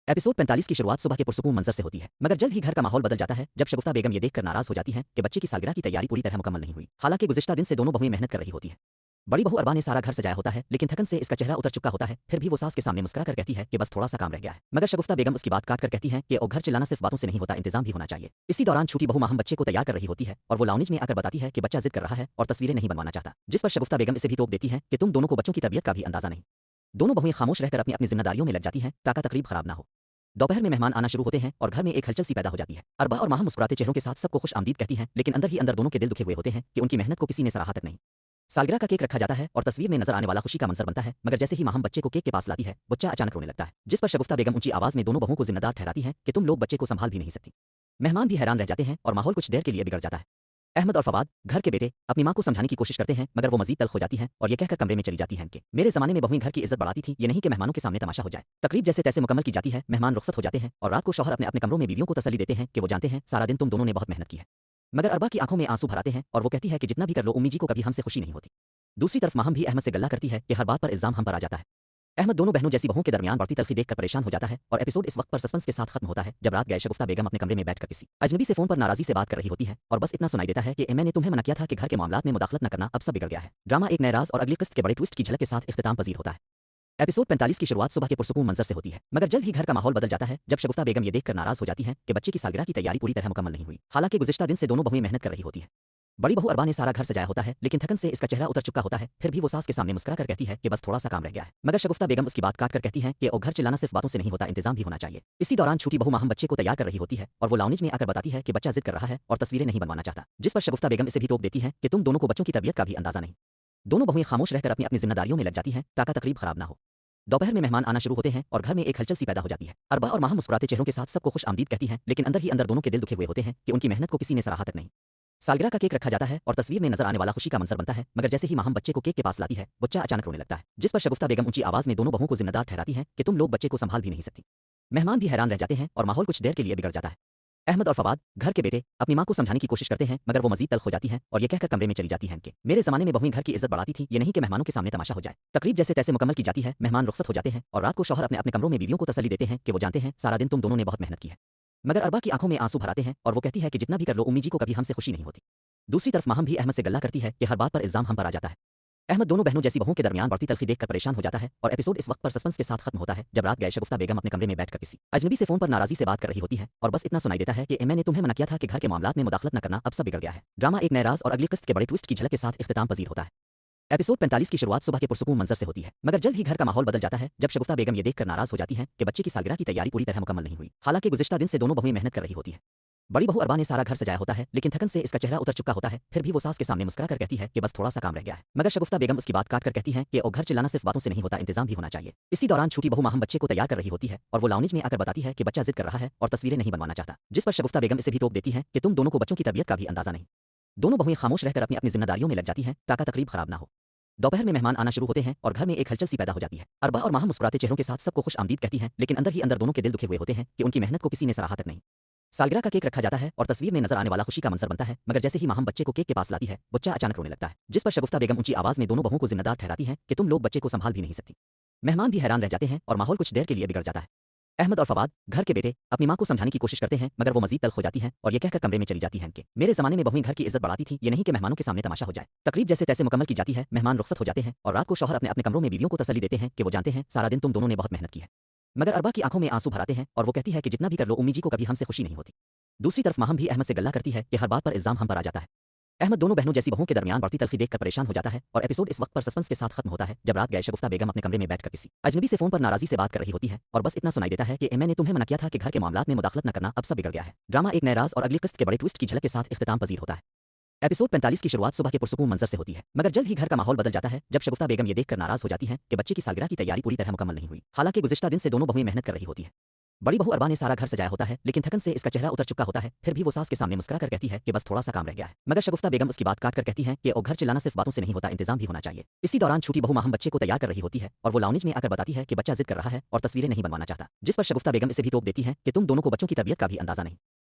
Episode 45 की शुरुआत सुबह के पुरसुकून मंजर से होती है, मगर जल्द ही घर का माहौल बदल जाता है जब शगुफ्ता बेगम ये देखकर नाराज हो जाती हैं कि बच्चे की सालगिरह की तैयारी पूरी तरह मुकम्मल नहीं हुई। हालांकि गुज़िश्ता दिन से दोनों बहुएं मेहनत कर रही होती हैं। बड़ी बहू अरबा ने सारा घर सजाया होता है, लेकिन थकन से इसका चेहरा उतर चुका होता है। फिर भी वो सास के सामने मुस्कुरा कर कहती है कि बस थोड़ा सा काम रह गया है। मगर शगुफ्ता बेगम उसकी बात काट कर कहती है कि ओ घर चिल्लाना सिर्फ बातों से नहीं होता, इंतजाम भी होना चाहिए। इसी दौरान छोटी बहू माहम बच्चे को तैयार कर रही होती है और वो लाउंज में आकर बताती है कि बच्चा जिद कर रहा है और तस्वीरें नहीं बनवाना चाहता, जिस पर शगुफ्ता बेगम इसे भी टोक देती है कि तुम दोनों को बच्चों की तबीयत का भी अंदाजा नहीं। दोनों बहुएं खामोश रहकर अपनी अपनी जिम्मेदारियों में लग जाती हैं ताकि तकरीब खराब ना हो। दोपहर में मेहमान आना शुरू होते हैं और घर में एक हलचल सी पैदा हो जाती है। अरबा और माहम मुस्कुराते चेहरों के साथ सबको खुश आमदीद कहती हैं, लेकिन अंदर ही अंदर दोनों के दिल दुखे हुए होते हैं कि उनकी मेहनत को किसी ने सराहा तक नहीं। सालगिरह का केक रखा जाता है और तस्वीर में नजर आने वाला खुशी का मंजर बनता है, मगर जैसे ही माहम बच्चे को केक के पास लाती है, बच्चा अचानक रोने लगता है, जिस पर शगुफ्ता बेगम ऊंची आवाज में दोनों बहुओं को जिम्मेदार ठहराती है कि तुम लोग बच्चे को संभाल भी नहीं सकती। मेहमान भी हैरान रह जाते हैं और माहौल कुछ देर के लिए बिगड़ जाता है। अहमद और फवाद घर के बेटे अपनी मां को समझाने की कोशिश करते हैं, मगर वो मजीद तल्ख हो जाती हैं और ये कहकर कमरे में चली जाती हैं कि मेरे जमाने में बहुएं घर की इज्जत बढ़ाती थी, ये नहीं कि मेहमानों के सामने तमाशा हो जाए। तकरीब जैसे तैसे मुकम्मल की जाती है, मेहमान रुखसत हो जाते हैं और रात को शौहर अपने अपने कमरों में बीवियों को तसल्ली देते हैं कि वो जानते हैं सारा दिन तुम दोनों ने बहुत मेहनत की है। मगर अरबा की आंखों में आंसू भराते हैं और वो कहती है कि जितना भी कर लो उम्मी जी को कभी हमसे खुशी नहीं होती। दूसरी तरफ माहम भी अहमद से गल्ला करती है कि हर बात पर इल्जाम हम पर आ जाता है। अहमद दोनों बहनों जैसी बहुओं के दरमियान बढ़ती तल्खी देखकर परेशान हो जाता है और एपिसोड इस वक्त पर सस्पेंस के साथ खत्म होता है जब रात गए शगुफ्ता बेगम अपने कमरे में बैठकर किसी अजनबी से फोन पर नाराजी से बात कर रही होती है और बस इतना सुनाई देता है कि मैंने तुम्हें मना किया था कि घर के मामलात में मुदाखलत न करना, अब सब बिगड़ गया है। ड्रामा एक नए राज और अगली किस्त के बड़े ट्विस्ट की झलक के साथ इख्तिताम पजीर होता है। एपिसोड 45 की शुरुआत सुबह के पुरसुकून मंजर से होती है, मगर जल्द ही घर का माहौल बदल जाता है जब शगुफ्ता बेगम ये देखकर नाराज हो जाती हैं कि बच्चे की सालगिरह की तैयारी पूरी तरह मुकम्मल नहीं हुई। हालांकि गुज़िश्ता दिन से दोनों बहुएं मेहनत कर रही होती है। बड़ी बहू अरबा ने सारा घर सजाया होता है, लेकिन थकन से इसका चेहरा उतर चुका होता है। फिर भी वो सास के सामने मुस्कुरा कर कहती है कि बस थोड़ा सा काम रह गया है। मगर शगुफ्ता बेगम उसकी बात काट कर कहती है कि ओ घर चिल्लाना सिर्फ बातों से नहीं होता, इंतजाम भी होना चाहिए। इसी दौरान छोटी बहू माहम बच्चे को तैयार कर रही होती है और वो लाउंज में आकर बताती है कि बच्चा जिद कर रहा है और तस्वीरें नहीं बनवाना चाहता, जिस पर शगुफ्ता बेगम इसे भी टोक देती है कि तुम दोनों को बच्चों की तबीयत का भी अंदाजा नहीं। दोनों बहुएं खामोश रहकर अपनी अपनी जिम्मेदारियों में लग जाती हैं ताकि तकरीब खराब ना हो। दोपहर में मेहमान आना शुरू होते हैं और घर में एक हलचल सी पैदा हो जाती है। अरबा और माहम मुस्कुराते चेहरों के साथ सबको खुश आमदीद कहती हैं, लेकिन अंदर ही अंदर दोनों के दिल दुखे हुए होते हैं कि उनकी मेहनत को किसी ने सराहा तक नहीं। सालगिरह का केक रखा जाता है और तस्वीर में नजर आने वाला खुशी का मंजर बनता है, मगर जैसे ही माहम बच्चे को केक के पास लाती है, बच्चा अचानक रोने लगता है, जिस पर शगुफ्ता बेगम ऊंची आवाज में दोनों बहुओं को जिम्मेदार ठहराती है कि तुम लोग बच्चे को संभाल भी नहीं सकती। मेहमान भी हैरान रह जाते हैं और माहौल कुछ देर के लिए बिगड़ जाता है। अहमद और फवाद घर के बेटे अपनी मां को समझाने की कोशिश करते हैं, मगर वो मजीद तल्ख हो जाती हैं और ये कहकर कमरे में चली जाती हैं कि मेरे जमाने में बहुएं घर की इज्जत बढ़ाती थी, ये नहीं कि मेहमानों के सामने तमाशा हो जाए। तकरीब जैसे तैसे मुकम्मल की जाती है, मेहमान रुखसत हो जाते हैं और रात को शौहर अपने अपने कमरों में बीवियों को तसल्ली देते हैं कि वो जानते हैं सारा दिन तुम दोनों ने बहुत मेहनत की है। मगर अरबा की आंखों में आंसू भराते हैं और वो कहती है कि जितना भी कर लो उम्मी जी को कभी हमसे खुशी नहीं होती। दूसरी तरफ माहम भी अहमद से गल्ला करती है कि हर बात पर इल्जाम हम पर आ जाता है। अहमद दोनों बहनों जैसी बहुओं के दरमियान बढ़ती तल्खी देखकर परेशान हो जाता है और एपिसोड इस वक्त पर सस्पेंस के साथ खत्म होता है जब रात गए शगुफ्ता बेगम अपने कमरे में बैठकर किसी अजनबी से फोन पर नाराजी से बात कर रही होती है और बस इतना सुनाई देता है कि मैंने तुम्हें मना किया था कि घर के मामलात में मुदाखलत न करना, अब सब बिगड़ गया है। ड्रामा एक नए राज और अगली किस्त के बड़े ट्विस्ट की झलक के साथ इख्तिताम पजीर होता है। एपिसोड 45 की शुरुआत सुबह के पुरसुकून मंजर से होती है, मगर जल्द ही घर का माहौल बदल जाता है जब शगुफ्ता बेगम ये देखकर नाराज हो जाती हैं कि बच्चे की सालगिरह की तैयारी पूरी तरह मुकम्मल नहीं हुई। हालांकि गुज़िश्ता दिन से दोनों बहुएं मेहनत कर रही होती है। बड़ी बहू अरबा ने सारा घर सजाया होता है, लेकिन थकन से इसका चेहरा उतर चुका होता है। फिर भी वो सास के सामने मुस्कुरा कर कहती है कि बस थोड़ा सा काम रह गया है। मगर शगुफ्ता बेगम उसकी बात काट कर कहती है कि ओ घर चिल्लाना सिर्फ बातों से नहीं होता, इंतजाम भी होना चाहिए। इसी दौरान छोटी बहू माहम बच्चे को तैयार कर रही होती है और वो लाउंज में आकर बताती है कि बच्चा जिद कर रहा है और तस्वीरें नहीं बनवाना चाहता, जिस पर शगुफ्ता बेगम इसे भी टोक देती है कि तुम दोनों को बच्चों की तबीयत का भी अंदाजा नहीं। दोनों बहुएं खामोश रहकर अपनी अपनी जिम्मेदारियों में लग जाती हैं ताकि तकरीब खराब ना हो। दोपहर में मेहमान आना शुरू होते हैं और घर में एक हलचल सी पैदा हो जाती है। अरबा और माहम मुस्कुराते चेहरों के साथ सबको खुश आमदीद कहती हैं, लेकिन अंदर ही अंदर दोनों के दिल दुखे हुए होते हैं कि उनकी मेहनत को किसी ने सराहा तक नहीं। सालगिरह का केक रखा जाता है और तस्वीर में नजर आने वाला खुशी का मंजर बनता है, मगर जैसे ही माहम बच्चे को केक के पास लाती है, बच्चा अचानक रोने लगता है, जिस पर शगुफ्ता बेगम ऊंची आवाज में दोनों बहुओं को जिम्मेदार ठहराती है कि तुम लोग बच्चे को संभाल भी नहीं सकती। मेहमान भी हैरान रह जाते हैं और माहौल कुछ देर के लिए बिगड़ जाता है। अहमद और फवाद घर के बेटे अपनी मां को समझाने की कोशिश करते हैं, मगर वो मजीद तल्ख हो जाती हैं और ये कहकर कमरे में चली जाती हैं कि मेरे जमाने में बहुएं घर की इज्जत बढ़ाती थी, ये नहीं कि मेहमानों के सामने तमाशा हो जाए। तकरीब जैसे तैसे मुकम्मल की जाती है, मेहमान रुखसत हो जाते हैं और रात को शौहर अपने अपने कमरों में बीवियों को तसल्ली देते हैं कि वो जानते हैं सारा दिन तुम दोनों ने बहुत मेहनत की है। मगर अरबा की आंखों में आंसू भराते हैं और वो कहती है कि जितना भी कर लो उम्मी जी को कभी हमसे खुशी नहीं होती। दूसरी तरफ माहम भी अहमद से गल्ला करती है कि हर बात पर इल्जाम हम पर आ जाता है। अहमद दोनों बहनों जैसी बहुओं के दरमियान बढ़ती तल्खी देखकर परेशान हो जाता है और एपिसोड इस वक्त पर सस्पेंस के साथ खत्म होता है जब रात गए शगुफ्ता बेगम अपने कमरे में बैठकर किसी अजनबी से फोन पर नाराजी से बात कर रही होती है और बस इतना सुनाई देता है कि मैंने तुम्हें मना किया था कि घर के मामलात में मुदाखलत न करना, अब सब बिगड़ गया है। ड्रामा एक नए राज और अगली किस्त के बड़े ट्विस्ट की झलक के साथ इख्तिताम पजीर होता है। एपिसोड 45 की शुरुआत सुबह के पुरसुकून मंजर से होती है, मगर जल्द ही घर का माहौल बदल जाता है जब शगुफ्ता बेगम ये देखकर नाराज हो जाती हैं कि बच्चे की सालगिरह की तैयारी पूरी तरह मुकम्मल नहीं हुई। हालांकि गुज़िश्ता दिन से दोनों बहुएं मेहनत कर रही होती है। बड़ी बहू अरबा ने सारा घर सजाया होता है, लेकिन थकन से इसका चेहरा उतर चुका होता है। फिर भी वो सास के सामने मुस्कुरा कर कहती है कि बस थोड़ा सा काम रह गया है। मगर शगुफ्ता बेगम उसकी बात काट कर कहती है कि ओ घर चिल्लाना सिर्फ बातों से नहीं होता, इंतजाम भी होना चाहिए। इसी दौरान छोटी बहू माहम बच्चे को तैयार कर रही होती है और वो लाउंज में आकर बताती है कि बच्चा जिद कर रहा है और तस्वीरें नहीं बनवाना चाहता, जिस पर शगुफ्ता बेगम इसे भी टोक देती है कि तुम दोनों को बच्चों की तबीयत का भी अंदाजा नहीं।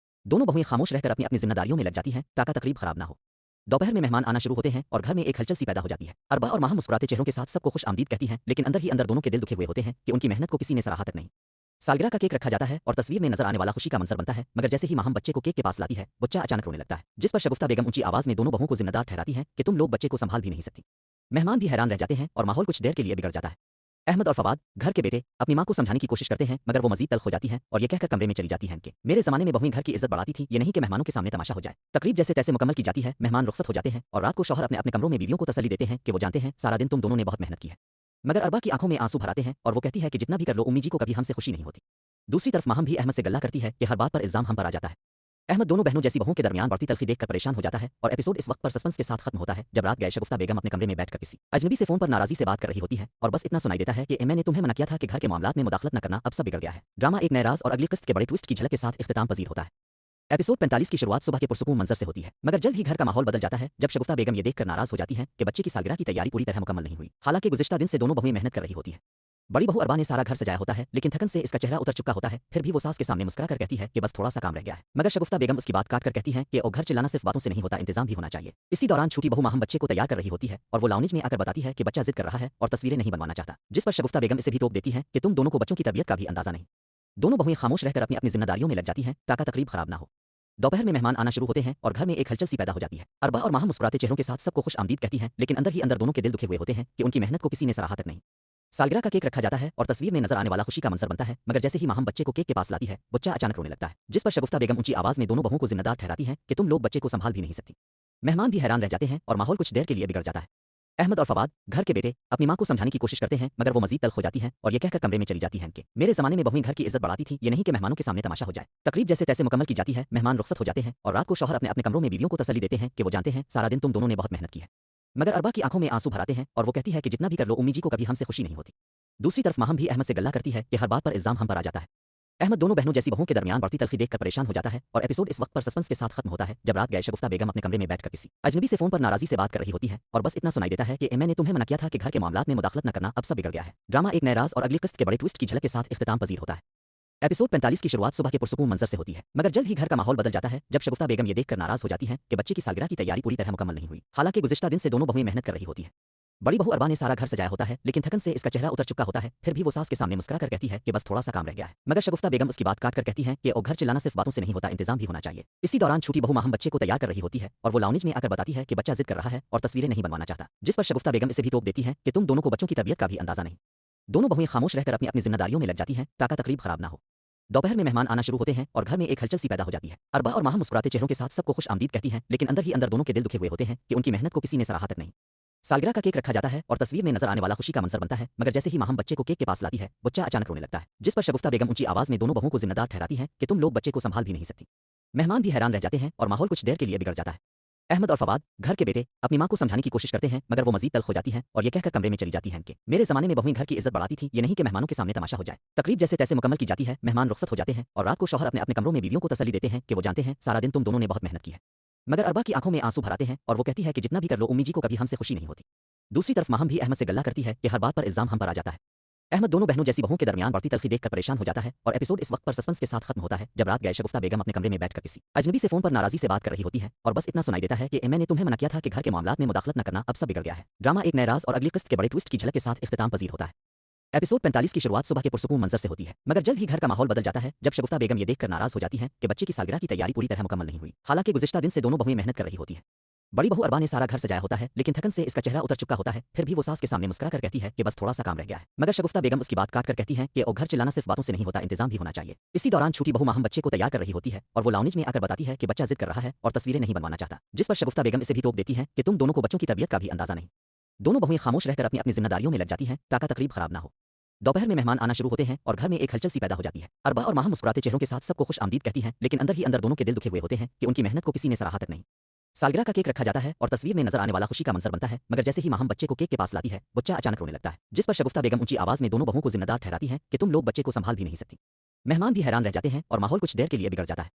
दोनों बहुएं खामोश रहकर अपनी अपनी जिम्मेदारियों में लग जाती हैं ताकि तकरीब खराब ना हो। दोपहर में मेहमान आना शुरू होते हैं और घर में एक हलचल सी पैदा हो जाती है। अरबा और माहम मुस्कुराते चेहरों के साथ सबको खुश आमदीद कहती हैं, लेकिन अंदर ही अंदर दोनों के दिल दुखे हुए होते हैं कि उनकी मेहनत को किसी ने सराहा तक नहीं। सालगिरह का केक रखा जाता है और तस्वीर में नजर आने वाला खुशी का मंजर बनता है, मगर जैसे ही माहम बच्चे को केक के पास लाती है, बच्चा अचानक रोने लगता है, जिस पर शगुफ्ता बेगम ऊंची आवाज में दोनों बहुओं को जिम्मेदार ठहराती है कि तुम लोग बच्चे को संभाल भी नहीं सकती। मेहमान भी हैरान रह जाते हैं और माहौल कुछ देर के लिए बिगड़ जाता है। अहमद और फवाद, घर के बेटे, अपनी मां को समझाने की कोशिश करते हैं, मगर वो मजीद तल्ख हो जाती हैं और ये कहकर कमरे में चली जाती हैं कि मेरे जमाने में बहुएं घर की इज्जत बढ़ाती थी, ये नहीं कि मेहमानों के सामने तमाशा हो जाए। तकरीब जैसे तैसे मुकम्मल की जाती है, मेहमान रुखसत हो जाते हैं और रात को शौहर अपने अपने कमरों में बीवियों को तसल्ली देते हैं कि वो जानते हैं सारा दिन तुम दोनों ने बहुत मेहनत की है। मगर अरबा की आंखों में आंसू भराते हैं और वो कहती है कि जितना भी कर लो उम्मी जी को कभी हमसे खुशी नहीं होती। दूसरी तरफ माहम भी अहमद से गल्ला करती है कि हर बात पर इल्जाम हम पर आ जाता है। अहमद दोनों बहनों जैसी बहू के दरमियान बढ़ती तलखी देखकर परेशान हो जाता है और एपिसोड इस वक्त पर सस्पेंस के साथ खत्म होता है जब रात गए शगुफ्ता बेगम अपने कमरे में बैठकर किसी अजनबी से फोन पर नाराजी से बात कर रही होती है और बस इतना सुनाई देता है कि मैंने तुम्हें मना किया था कि घर के मामलात में मुदाखलत न करना, अब सब बिगड़ गया है। ड्रामा एक नए राज और अगली किस्त के बड़े ट्विस्ट की झलक के साथ इख्तिताम पजीर होता है। एपिसोड 45 की शुरुआत सुबह के पुरसुकून मंजर से होती है, मगर जल्द ही घर का माहौल बदल जाता है जब शगुफ्ता बेगम ये देखकर नाराज हो जाती हैं कि बच्चे की सालगिरह की तैयारी पूरी तरह मुकम्मल नहीं हुई। हालांकि गुज़िश्ता दिन से दोनों बहुएं मेहनत कर रही होती है। बड़ी बहू अरबा ने सारा घर सजाया होता है, लेकिन थकन से इसका चेहरा उतर चुका होता है, फिर भी वो सास के सामने मुस्कुरा कर कहती है कि बस थोड़ा सा काम रह गया है। मगर शगुफ्ता बेगम उसकी बात काट कर कहती है कि ओ घर चिल्लाना सिर्फ बातों से नहीं होता, इंतजाम भी होना चाहिए। इसी दौरान छोटी बहू माहम बच्चे को तैयार कर रही होती है और वो लाउंज में आकर बताती है कि बच्चा जिद कर रहा है और तस्वीरें नहीं बनवाना चाहता, जिस पर शगुफ्ता बेगम इसे भी टोक देती है कि तुम दोनों को बच्चों की तबीयत का भी अंदाजा नहीं। दोनों बहुएं खामोश रहकर अपनी अपनी जिम्मेदारियों में लग जाती हैं ताकि तकरीब खराब ना हो। दोपहर में मेहमान आना शुरू होते हैं और घर में एक हलचल सी पैदा हो जाती है। अरबा और माहम मुस्कुराते चेहरों के साथ सबको खुश आमदीद कहती हैं, लेकिन अंदर ही अंदर दोनों के दिल दुखे हुए होते हैं कि उनकी मेहनत को किसी ने सराहा तक नहीं। सालगिरह का केक रखा जाता है और तस्वीर में नजर आने वाला खुशी का मंजर बनता है, मगर जैसे ही माहम बच्चे को केक के पास लाती है, बच्चा अचानक रोने लगता है, जिस पर शगुफ्ता बेगम ऊंची आवाज में दोनों बहुओं को जिम्मेदार ठहराती हैं कि तुम लोग बच्चे को संभाल भी नहीं सकती। मेहमान भी हैरान रह जाते हैं और माहौल कुछ देर के लिए बिगड़ जाता है। अहमद और फवाद, घर के बेटे, अपनी मां को समझाने की कोशिश करते हैं, मगर वो मजीद तल्ख हो जाती हैं और ये कहकर कमरे में चली जाती हैं कि मेरे जमाने में बहुएं घर की इज्जत बढ़ाती थी, ये नहीं कि मेहमानों के सामने तमाशा हो जाए। तकरीब जैसे तैसे मुकम्मल की जाती है, मेहमान रुखसत हो जाते हैं और रात को शौहर अपने अपने कमरों में बीवियों को तसल्ली देते हैं कि वो जानते हैं सारा दिन तुम दोनों ने बहुत मेहनत की है। मगर अरबा की आंखों में आंसू भराते हैं और वो कहती है कि जितना भी कर लो उम्मी जी को कभी हमसे खुशी नहीं होती। दूसरी तरफ माहम भी अहमद से गल्ला करती है कि हर बात पर इल्जाम हम पर आ जाता है। अहमद दोनों बहनों जैसी बहू के दरमियान बढ़ती तलखी देखकर परेशान हो जाता है और एपिसोड इस वक्त पर सस्पेंस के साथ खत्म होता है जब रात गए शगुफ्ता बेगम अपने कमरे में बैठकर किसी अजनबी से फोन पर नाराजी से बात कर रही होती है और बस इतना सुनाई देता है कि मैंने तुम्हें मना किया था कि घर के मामलात में मुदाखलत न करना, अब सब बिगड़ गया है। ड्रामा एक नए राज और अगली किस्त के बड़े ट्विस्ट की झलक के साथ इख्तिताम पजीर होता है। एपिसोड 45 की शुरुआत सुबह के पुरसुकून मंजर से होती है, मगर जल्द ही घर का माहौल बदल जाता है जब शगुफ्ता बेगम ये देखकर नाराज हो जाती हैं कि बच्चे की सालगिरह की तैयारी पूरी तरह मुकम्मल नहीं हुई। हालांकि गुज़िश्ता दिन से दोनों बहुएं मेहनत कर रही होती है। बड़ी बहू अरबा ने सारा घर सजाया होता है, लेकिन थकन से इसका चेहरा उतर चुका होता है, फिर भी वो सास के सामने मुस्कुरा कर कहती है कि बस थोड़ा सा काम रह गया है। मगर शगुफ्ता बेगम उसकी बात काट कर कहती है कि ओ घर चिल्लाना सिर्फ बातों से नहीं होता, इंतजाम भी होना चाहिए। इसी दौरान छोटी बहू माहम बच्चे को तैयार कर रही होती है और वो लाउंज में आकर बताती है कि बच्चा जिद कर रहा है और तस्वीरें नहीं बनवाना चाहता, जिस पर शगुफ्ता बेगम इसे भी टोक देती है कि तुम दोनों को बच्चों की तबीयत का भी अंदाजा नहीं। दोनों बहुएं खामोश रहकर अपनी अपनी जिम्मेदारियों में लग जाती हैं ताकि तकरीब खराब ना हो। दोपहर में मेहमान आना शुरू होते हैं और घर में एक हलचल सी पैदा हो जाती है। अरबा और माहम मुस्कुराते चेहरों के साथ सबको खुश आमदीद कहती हैं, लेकिन अंदर ही अंदर दोनों के दिल दुखे हुए होते हैं कि उनकी मेहनत को किसी ने सराहा तक नहीं। सालगिरह का केक रखा जाता है और तस्वीर में नजर आने वाला खुशी का मंजर बनता है, मगर जैसे ही माहम बच्चे को केक के पास लाती है, बच्चा अचानक रोने लगता है, जिस पर शगुफ्ता बेगम ऊंची आवाज में दोनों बहुओं को जिम्मेदार ठहराती हैं कि तुम लोग बच्चे को संभाल भी नहीं सकती। मेहमान भी हैरान रह जाते हैं और माहौल कुछ देर के लिए बिगड़ जाता है। अहमद और फवाद, घर के बेटे, अपनी मां को समझाने की कोशिश करते हैं, मगर वो मजीद तल्ख हो जाती है और ये कहकर कमरे में चली जाती हैं कि मेरे जमाने में बहुएं घर की इज्जत बढ़ाती थी, ये नहीं कि मेहमानों के सामने तमाशा हो जाए। तकरीब जैसे तैसे मुकम्मल की जाती है, मेहमान रुखसत हो जाते हैं और रात को शौहर अपने अपने कमरों में बीवियों को तसल्ली देते हैं कि वो जानते हैं सारा दिन तुम दोनों ने बहुत मेहनत की है। मगर अरबा की आंखों में आंसू भराते हैं और वो कहती है कि जितना भी कर लो उम्मी जी को कभी हमसे खुशी नहीं होती। दूसरी तरफ माहम भी अहमद से गल्ला करती है कि हर बात पर इल्जाम हम पर आ जाता है। अहमद दोनों बहनों जैसी बहू के दरमियान बढ़ती तलखी देखकर परेशान हो जाता है और एपिसोड इस वक्त पर सस्पेंस के साथ खत्म होता है जब रात गए शगुफ्ता बेगम अपने कमरे में बैठकर किसी अजनबी से फोन पर नाराजी से बात कर रही होती है और बस इतना सुनाई देता है कि मैंने तुम्हें मना किया था कि घर के मामलात में मुदाखलत न करना, अब सब बिगड़ गया है। ड्रामा एक नए राज और अगली किस्त के बड़े ट्विस्ट की झलक के साथ इख्तिताम पजीर होता है। एपिसोड 45 की शुरुआत सुबह के पुरसुकून मंजर से होती है, मगर जल्द ही घर का माहौल बदल जाता है जब शगुफ्ता बेगम ये देखकर नाराज हो जाती हैं कि बच्चे की सालगिरह की तैयारी पूरी तरह मुकम्मल नहीं हुई। हालांकि गुज़िश्ता दिन से दोनों बहुएं मेहनत कर रही होती है। बड़ी बहू अरबा ने सारा घर सजाया होता है, लेकिन थकन से इसका चेहरा उतर चुका होता है, फिर भी वो सास के सामने मुस्कुरा कर कहती है कि बस थोड़ा सा काम रह गया है। मगर शगुफ्ता बेगम उसकी बात काट कर कहती है कि ओ घर चिल्लाना सिर्फ बातों से नहीं होता, इंतजाम भी होना चाहिए। इसी दौरान छोटी बहू माहम बच्चे को तैयार कर रही होती है और वो लाउंज में आकर बताती है कि बच्चा जिद कर रहा है और तस्वीरें नहीं बनवाना चाहता, जिस पर शगुफ्ता बेगम इसे भी टोक देती है कि तुम दोनों को बच्चों की तबीयत का भी अंदाजा नहीं। दोनों बहुएं खामोश रहकर अपनी अपनी जिम्मेदारियों में लग जाती हैं ताकि तकरीब खराब ना हो। दोपहर में मेहमान आना शुरू होते हैं और घर में एक हलचल सी पैदा हो जाती है। अरबा और माहम मुस्कुराते चेहरों के साथ सबको खुश आमदीद कहती हैं, लेकिन अंदर ही अंदर दोनों के दिल दुखे हुए होते हैं कि उनकी मेहनत को किसी ने सराहा तक नहीं। सालगिरह का केक रखा जाता है और तस्वीर में नजर आने वाला खुशी का मंजर बनता है, मगर जैसे ही माहम बच्चे को केक के पास लाती है, बच्चा अचानक रोने लगता है, जिस पर शगुफ्ता बेगम ऊंची आवाज में दोनों बहुओं को जिम्मेदार ठहराती हैं कि तुम लोग बच्चे को संभाल भी नहीं सकती। मेहमान भी हैरान रह जाते हैं और माहौल कुछ देर के लिए बिगड़ जाता है।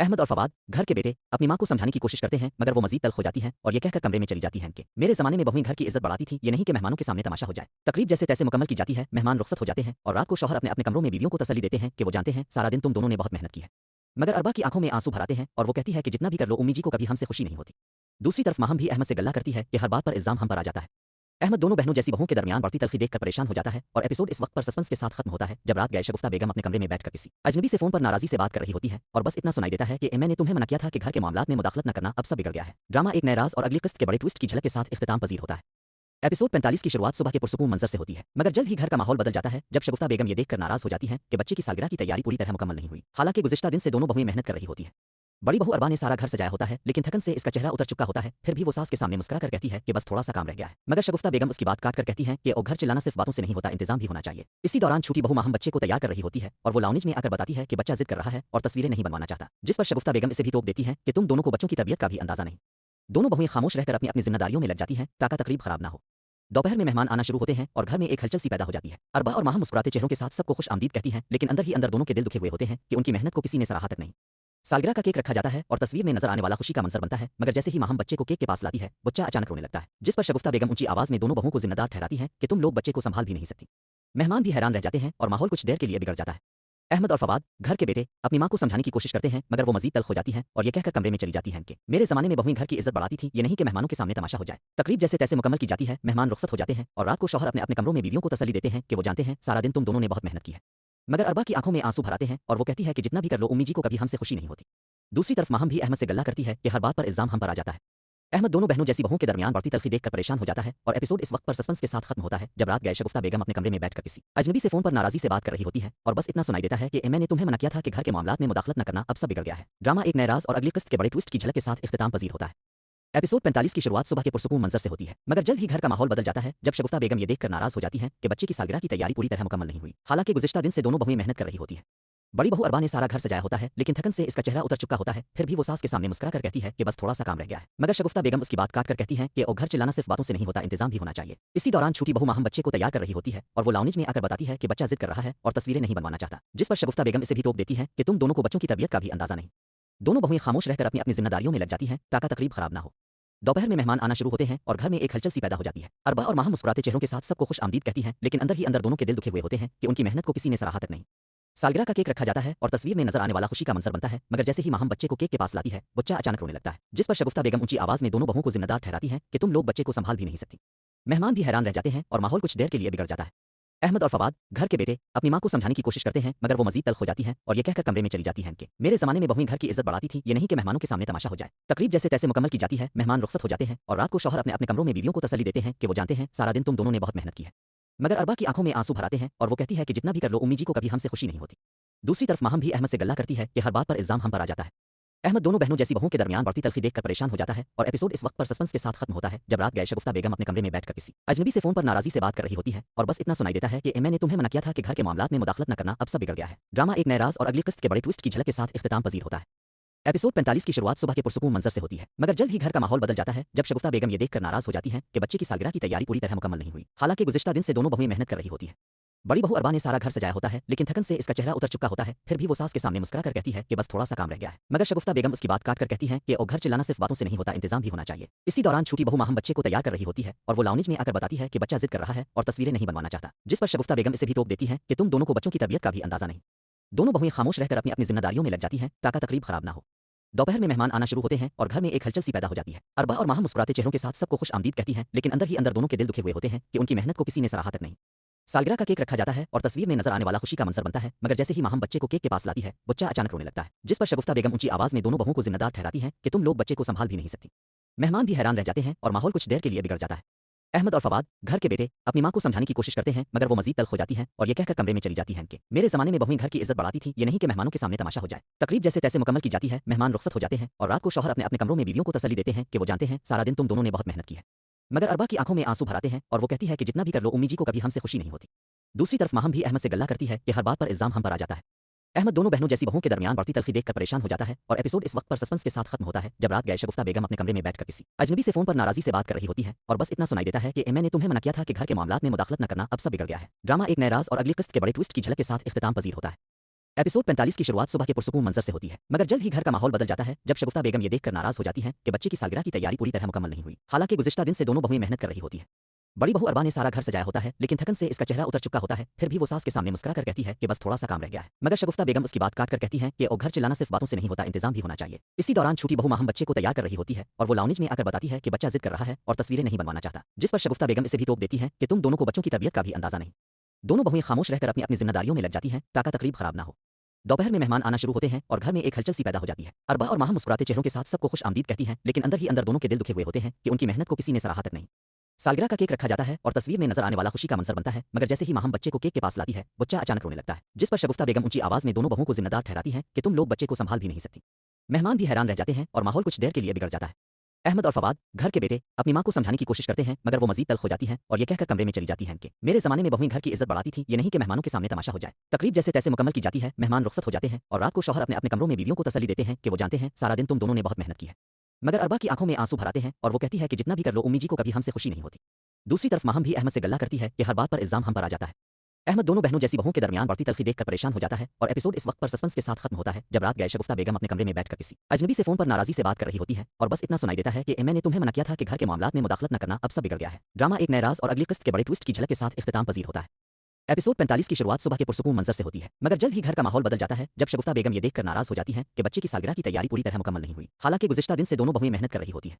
अहमद और फवाद, घर के बेटे, अपनी मां को समझाने की कोशिश करते हैं, मगर वो मजीद तल्ख हो जाती हैं और ये कहकर कमरे में चली जाती हैं कि मेरे जमाने में बहुएं घर की इज्जत बढ़ाती थी, ये नहीं कि मेहमानों के सामने तमाशा हो जाए। तकरीब जैसे तैसे मुकम्मल की जाती है, मेहमान रुखसत हो जाते हैं और रात को शौहर अपने अपने कमरों में बीवियों को तसल्ली देते हैं कि वो जानते हैं सारा दिन तुम दोनों ने बहुत मेहनत की है। मगर अरबा की आंखों में आंसू भराते हैं और वो कहती है कि जितना भी कर लो उम्मी जी को कभी हमसे खुशी नहीं होती। दूसरी तरफ माहम भी अहमद से गल्ला करती है कि हर बात पर इल्जाम हम पर आ जाता है। अहमद दोनों बहनों जैसी बहुओं के दरमियान बढ़ती तल्खी देखकर परेशान हो जाता है और एपिसोड इस वक्त पर सस्पेंस के साथ खत्म होता है जब रात गए शगुफ्ता बेगम अपने कमरे में बैठकर किसी अजनबी से फोन पर नाराजी से बात कर रही होती है और बस इतना सुनाई देता है कि मैंने तुम्हें मना किया था कि घर के मामलात में मुदाखलत न करना, अब सब बिगड़ गया है। ड्रामा एक नए राज और अगली किस्त के बड़े ट्विस्ट की झलक के साथ इख्तिताम पजीर होता है। एपिसोड 45 की शुरुआत सुबह के पुरसुकून मंजर से होती है, मगर जल्द ही घर का माहौल बदल जाता है जब शगुफ्ता बेगम ये देखकर नाराज हो जाती हैं कि बच्चे की सालगिरह की तैयारी पूरी तरह मुकम्मल नहीं हुई। हालांकि गुज़िश्ता दिन से दोनों बहुएं मेहनत कर रही होती हैं। बड़ी बहू अरबा ने सारा घर सजाया होता है, लेकिन थकन से इसका चेहरा उतर चुका होता है। फिर भी वो सास के सामने मुस्कुरा कर कहती है कि बस थोड़ा सा काम रह गया है, मगर शगुफ्ता बेगम उसकी बात काट कर कहती है कि ओ घर चिल्लाना सिर्फ बातों से नहीं होता, इंतजाम भी होना चाहिए। इसी दौरान छोटी बहू माहम बच्चे को तैयार कर रही होती है और वो लाउंज में आकर बताती है कि बच्चा जिद कर रहा है और तस्वीरें नहीं बनवाना चाहता, जिस पर शगुफ्ता बेगम इसे भी टोक देती है कि तुम दोनों को बच्चों की तबीयत का भी अंदाजा नहीं। दोनों बहुएं खामोश रहकर अपनी अपनी जिम्मेदारियों में लग जाती हैं ताकि तकरीब खराब ना हो। दोपहर में मेहमान आना शुरू होते हैं और घर में एक हलचल सी पैदा हो जाती है। अरबा और माहम मुस्कुराते चेहरों के साथ सबको खुश आमदीद कहती हैं, लेकिन अंदर ही अंदर दोनों के दिल दुखे हुए होते हैं कि उनकी मेहनत को किसी ने सराहा तक नहीं। सालगिरह का केक रखा जाता है और तस्वीर में नजर आने वाला खुशी का मंजर बनता है, मगर जैसे ही माहम बच्चे को केक के पास लाती है, बच्चा अचानक रोने लगता है, जिस पर शगुफ्ता बेगम ऊंची आवाज में दोनों बहुओं को जिम्मेदार ठहराती है कि तुम लोग बच्चे को संभाल भी नहीं सकती। मेहमान भी हैरान रह जाते हैं और माहौल कुछ देर के लिए बिगड़ जाता है। अहमद और फवाद घर के बेटे अपनी मां को समझाने की कोशिश करते हैं, मगर वो मजीद तल्ख हो जाती हैं और ये कहकर कमरे में चली जाती हैं कि मेरे जमाने में बहुएं घर की इज्जत बढ़ाती थी, ये नहीं कि मेहमानों के सामने तमाशा हो जाए। तकरीब जैसे तैसे मुकम्मल की जाती है, मेहमान रुखसत हो जाते हैं और रात को शौहर अपने अपने कमरों में बीवियों को तसल्ली देते हैं कि वो जानते हैं सारा दिन तुम दोनों ने बहुत मेहनत की है। मगर अरबा की आंखों में आंसू भराते हैं और वो कहती है कि जितना भी कर लो उम्मी जी को कभी हमसे खुशी नहीं होती। दूसरी तरफ माहम भी अहमद से गल्ला करती है कि हर बात पर इल्जाम हम पर आ जाता है। अहमद दोनों बहनों जैसी बहुओं के दरमियान बढ़ती तल्खी देखकर परेशान हो जाता है और एपिसोड इस वक्त पर सस्पेंस के साथ खत्म होता है जब रात गए शगुफ्ता बेगम अपने कमरे में बैठकर किसी अजनबी से फोन पर नाराजी से बात कर रही होती है और बस इतना सुनाई देता है कि मैंने तुम्हें मना किया था कि घर के मामलात में मुदाखलत न करना, अब सब बिगड़ गया है। ड्रामा एक नए राज और अगली किस्त के बड़े ट्विस्ट की झलक के साथ इख्तिताम पजीर होता है। एपिसोड 45 की शुरुआत सुबह के पुरसुकून मंजर से होती है, मगर जल्द ही घर का माहौल बदल जाता है जब शगुफ्ता बेगम ये देखकर नाराज हो जाती हैं कि बच्चे की सालगिरह की तैयारी पूरी तरह मुकम्मल नहीं हुई। हालांकि गुज़िश्ता दिन से दोनों बहुएं मेहनत कर रही होती है। बड़ी बहू अरबा ने सारा घर सजाया होता है, लेकिन थकन से इसका चेहरा उतर चुका होता है। फिर भी वो सास के सामने मुस्कुरा कर कहती है कि बस थोड़ा सा काम रह गया है, मगर शगुफ्ता बेगम उसकी बात काट कर कहती है कि ओ घर चिल्लाना सिर्फ बातों से नहीं होता, इंतजाम भी होना चाहिए। इसी दौरान छोटी बहू माहम बच्चे को तैयार कर रही होती है और वो लाउंज में आकर बताती है कि बच्चा जिद कर रहा है और तस्वीरें नहीं बनवाना चाहता, जिस पर शगुफ्ता बेगम इसे भी टोक देती है कि तुम दोनों को बच्चों की तबीयत का भी अंदाजा नहीं। दोनों बहुएं खामोश रहकर अपनी अपनी जिम्मेदारियों में लग जाती हैं ताकि तकरीब खराब ना हो। दोपहर में मेहमान आना शुरू होते हैं और घर में एक हलचल सी पैदा हो जाती है। अरबा और माहम मुस्कुराते चेहरों के साथ सबको खुश आमदीद कहती हैं, लेकिन अंदर ही अंदर दोनों के दिल दुखे हुए होते हैं कि उनकी मेहनत को किसी ने सराहा तक नहीं। सालगिरह का केक रखा जाता है और तस्वीर में नजर आने वाला खुशी का मंजर बनता है, मगर जैसे ही माहम बच्चे को केक के पास लाती है, बच्चा अचानक रोने लगता है, जिस पर शगुफ्ता बेगम ऊंची आवाज में दोनों बहुओं को जिम्मेदार ठहराती है कि तुम लोग बच्चे को संभाल भी नहीं सकती। मेहमान भी हैरान रह जाते हैं और माहौल कुछ देर के लिए बिगड़ जाता है। अहमद और फवाद घर के बेटे अपनी मां को समझाने की कोशिश करते हैं, मगर वो मजीद तल्ख हो जाती हैं और ये कहकर कमरे में चली जाती हैं कि मेरे जमाने में बहुएं घर की इज्जत बढ़ाती थी, ये नहीं कि मेहमानों के सामने तमाशा हो जाए। तकरीब जैसे तैसे मुकम्मल की जाती है, मेहमान रुखसत हो जाते हैं और रात को शौहर अपने अपने कमरों में बीवियों को तसल्ली देते हैं कि वो जानते हैं सारा दिन तुम दोनों ने बहुत मेहनत की है। मगर अरबा की आंखों में आंसू भराते हैं और वो कहती है कि जितना भी कर लो उम्मी जी को कभी हमसे खुशी नहीं होती। दूसरी तरफ माहम भी अहमद से गल्ला करती है कि हर बात पर इल्जाम हम पर आ जाता है। अहमद दोनों बहनों जैसी बहुओं के दरमियान बढ़ती तल्खी देखकर परेशान हो जाता है और एपिसोड इस वक्त पर सस्पेंस के साथ खत्म होता है जब रात गए शगुफ्ता बेगम अपने कमरे में बैठकर किसी अजनबी से फोन पर नाराजी से बात कर रही होती है और बस इतना सुनाई देता है कि मैंने तुम्हें मना किया था कि घर के मामलात में मुदाखलत न करना, अब सब बिगड़ गया है। ड्रामा एक नए राज और अगली किस्त के बड़े ट्विस्ट की झलक के साथ इख्तिताम पजीर होता है। एपिसोड 45 की शुरुआत सुबह के पुरसुकून मंजर से होती है, मगर जल्द ही घर का माहौल बदल जाता है जब शगुफ्ता बेगम ये देखकर नाराज हो जाती हैं कि बच्चे की सालगिरह की तैयारी पूरी तरह मुकम्मल नहीं हुई। हालांकि गुज़िश्ता दिन से दोनों बहुएं मेहनत कर रही होती है। बड़ी बहू अरबा ने सारा घर सजाया होता है, लेकिन थकन से इसका चेहरा उतर चुका होता है। फिर भी वो सास के सामने मुस्कुरा कर कहती है कि बस थोड़ा सा काम रह गया है, मगर शगुफ्ता बेगम उसकी बात काट कर कहती है कि ओ घर चिल्लाना सिर्फ बातों से नहीं होता, इंतजाम भी होना चाहिए। इसी दौरान छोटी बहू माहम बच्चे को तैयार कर रही होती है और वो लाउंज में आकर बताती है कि बच्चा जिद कर रहा है और तस्वीरें नहीं बनवाना चाहता, जिस पर शगुफ्ता बेगम इसे भी टोक देती है कि तुम दोनों को बच्चों की तबीयत का भी अंदाजा नहीं। दोनों बहुएं खामोश रहकर अपनी अपनी जिम्मेदारियों में लग जाती हैं ताकि तकरीब खराब ना हो। दोपहर में मेहमान आना शुरू होते हैं और घर में एक हलचल सी पैदा हो जाती है। अरबा और माहम मुस्कुराते चेहरों के साथ सबको खुश आमदीद कहती हैं, लेकिन अंदर ही अंदर दोनों के दिल दुखे हुए होते हैं कि उनकी मेहनत को किसी ने सराहा तक नहीं। सालगिरह का केक रखा जाता है और तस्वीर में नजर आने वाला खुशी का मंजर बनता है, मगर जैसे ही माहम बच्चे को केक के पास लाती है, बच्चा अचानक रोने लगता है, जिस पर शगुफ्ता बेगम ऊंची आवाज में दोनों बहुओं को जिम्मेदार ठहराती है कि तुम लोग बच्चे को संभाल भी नहीं सकती। मेहमान भी हैरान रह जाते हैं और माहौल कुछ देर के लिए बिगड़ जाता है। अहमद और फवाद घर के बेटे अपनी मां को समझाने की कोशिश करते हैं, मगर वो मजीद तल्ख हो जाती हैं और ये कहकर कमरे में चली जाती हैं कि मेरे जमाने में बहुएं घर की इज्जत बढ़ाती थी, ये नहीं कि मेहमानों के सामने तमाशा हो जाए। तकरीब जैसे तैसे मुकम्मल की जाती है, मेहमान रुखसत हो जाते हैं और रात को शौहर अपने अपने कमरों में बीवियों को तसल्ली देते हैं कि वो जानते हैं सारा दिन तुम दोनों ने बहुत मेहनत की है। मगर अरबा की आंखों में आंसू भराते हैं और वो कहती है कि जितना भी कर लो उम्मी जी को कभी हमसे खुशी नहीं होती। दूसरी तरफ माहम भी अहमद से गल्ला करती है कि हर बात पर इल्जाम हम पर आ जाता है। अहमद दोनों बहनों जैसी बहुओं के दरमियान बढ़ती तल्खी देखकर परेशान हो जाता है और एपिसोड इस वक्त पर सस्पेंस के साथ खत्म होता है जब रात गए शगुफ्ता बेगम अपने कमरे में बैठकर किसी अजनबी से फोन पर नाराजी से बात कर रही होती है और बस इतना सुनाई देता है कि मैंने तुम्हें मना किया था कि घर के मामलात में मुदाखलत न करना, अब सब बिगड़ गया है। ड्रामा एक नए राज और अगली किस्त के बड़े ट्विस्ट की झलक के साथ इख्तिताम पजीर होता है। एपिसोड 45 की शुरुआत सुबह के पुरसुकून मंजर से होती है, मगर जल्द ही घर का माहौल बदल जाता है जब शगुफ्ता बेगम ये देखकर नाराज हो जाती हैं कि बच्चे की सालगिरह की तैयारी पूरी तरह मुकम्मल नहीं हुई। हालांकि गुज़िश्ता दिन से दोनों बहुएं मेहनत कर रही होती है। बड़ी बहू अरबा ने सारा घर सजाया होता है, लेकिन थकन से इसका चेहरा उतर चुका होता है। फिर भी वो सास के सामने मुस्कुरा कर कहती है कि बस थोड़ा सा काम रह गया है। मगर शगुफ्ता बेगम उसकी बात काट कर कहती है कि ओ घर चिल्लाना सिर्फ बातों से नहीं होता, इंतजाम भी होना चाहिए। इसी दौरान छोटी बहू माहम बच्चे को तैयार कर रही होती है और वो लाउंज में आकर बताती है कि बच्चा जिद कर रहा है और तस्वीरें नहीं बनवाना चाहता, जिस पर शगुफ्ता बेगम इसे भी टोक देती है कि तुम दोनों को बच्चों की तबीयत का भी अंदाजा नहीं। दोनों बहुएं खामोश रहकर अपनी अपनी जिम्मेदारियों में लग जाती हैं ताकि तकरीब खराब ना हो। दोपहर में मेहमान आना शुरू होते हैं और घर में एक हलचल सी पैदा हो जाती है। अरबा और माहम मुस्कुराते चेहरों के साथ सबको खुश आमदीद कहती हैं, लेकिन अंदर ही अंदर दोनों के दिल दुखे हुए होते हैं कि उनकी मेहनत को किसी ने सराहा तक नहीं। सालगिरह का केक रखा जाता है और तस्वीर में नजर आने वाला खुशी का मंजर बनता है, मगर जैसे ही माहम बच्चे को केक के पास लाती है, बच्चा अचानक रोने लगता है, जिस पर शगुफ्ता बेगम ऊंची आवाज में दोनों बहुओं को जिम्मेदार ठहराती है कि तुम लोग बच्चे को संभाल भी नहीं सकती। मेहमान भी हैरान रह जाते हैं और माहौल कुछ देर के लिए बिगड़ जाता है। अहमद और फवाद घर के बेटे अपनी मां को समझाने की कोशिश करते हैं, मगर वो मजीद तल्ख हो जाती हैं और ये कहकर कमरे में चली जाती हैं कि मेरे जमाने में बहुएं घर की इज्जत बढ़ाती थी, ये नहीं कि मेहमानों के सामने तमाशा हो जाए। तकरीब जैसे तैसे मुकम्मल की जाती है, मेहमान रुखसत हो जाते हैं और रात को शौहर अपने अपने कमरों में बीवियों को तसल्ली देते हैं कि वो जानते हैं सारा दिन तुम दोनों ने बहुत मेहनत की है। मगर अरबा की आंखों में आंसू भराते हैं और वो कहती है कि जितना भी कर लो उम्मी जी को कभी हमसे खुशी नहीं होती। दूसरी तरफ माहम भी अहमद से गल्ला करती है कि हर बात पर इल्जाम हम पर आ जाता है। अहमद दोनों बहनों जैसी बहू के दरमियान बढ़ती तल्खी देखकर परेशान हो जाता है और एपिसोड इस वक्त पर सस्पेंस के साथ खत्म होता है जब रात गए शगुफ्ता बेगम अपने कमरे में बैठकर किसी अजनबी से फोन पर नाराजी से बात कर रही होती है और बस इतना सुनाई देता है कि मैंने तुम्हें मना किया था कि घर के मामलात में मुदाखलत न करना, अब सब बिगड़ गया है। ड्रामा एक नए राज और अगली किस्त के बड़े ट्विस्ट की झलक के साथ इख्तिताम पजीर होता है। एपिसोड 45 की शुरुआत सुबह के पुरसुकून मंजर से होती है, मगर जल्द ही घर का माहौल बदल जाता है जब शगुफ्ता बेगम ये देखकर नाराज हो जाती हैं कि बच्चे की सालगिरह की तैयारी पूरी तरह मुकम्मल नहीं हुई। हालांकि गुज़िश्ता दिन से दोनों बहुएं मेहनत कर रही होती है।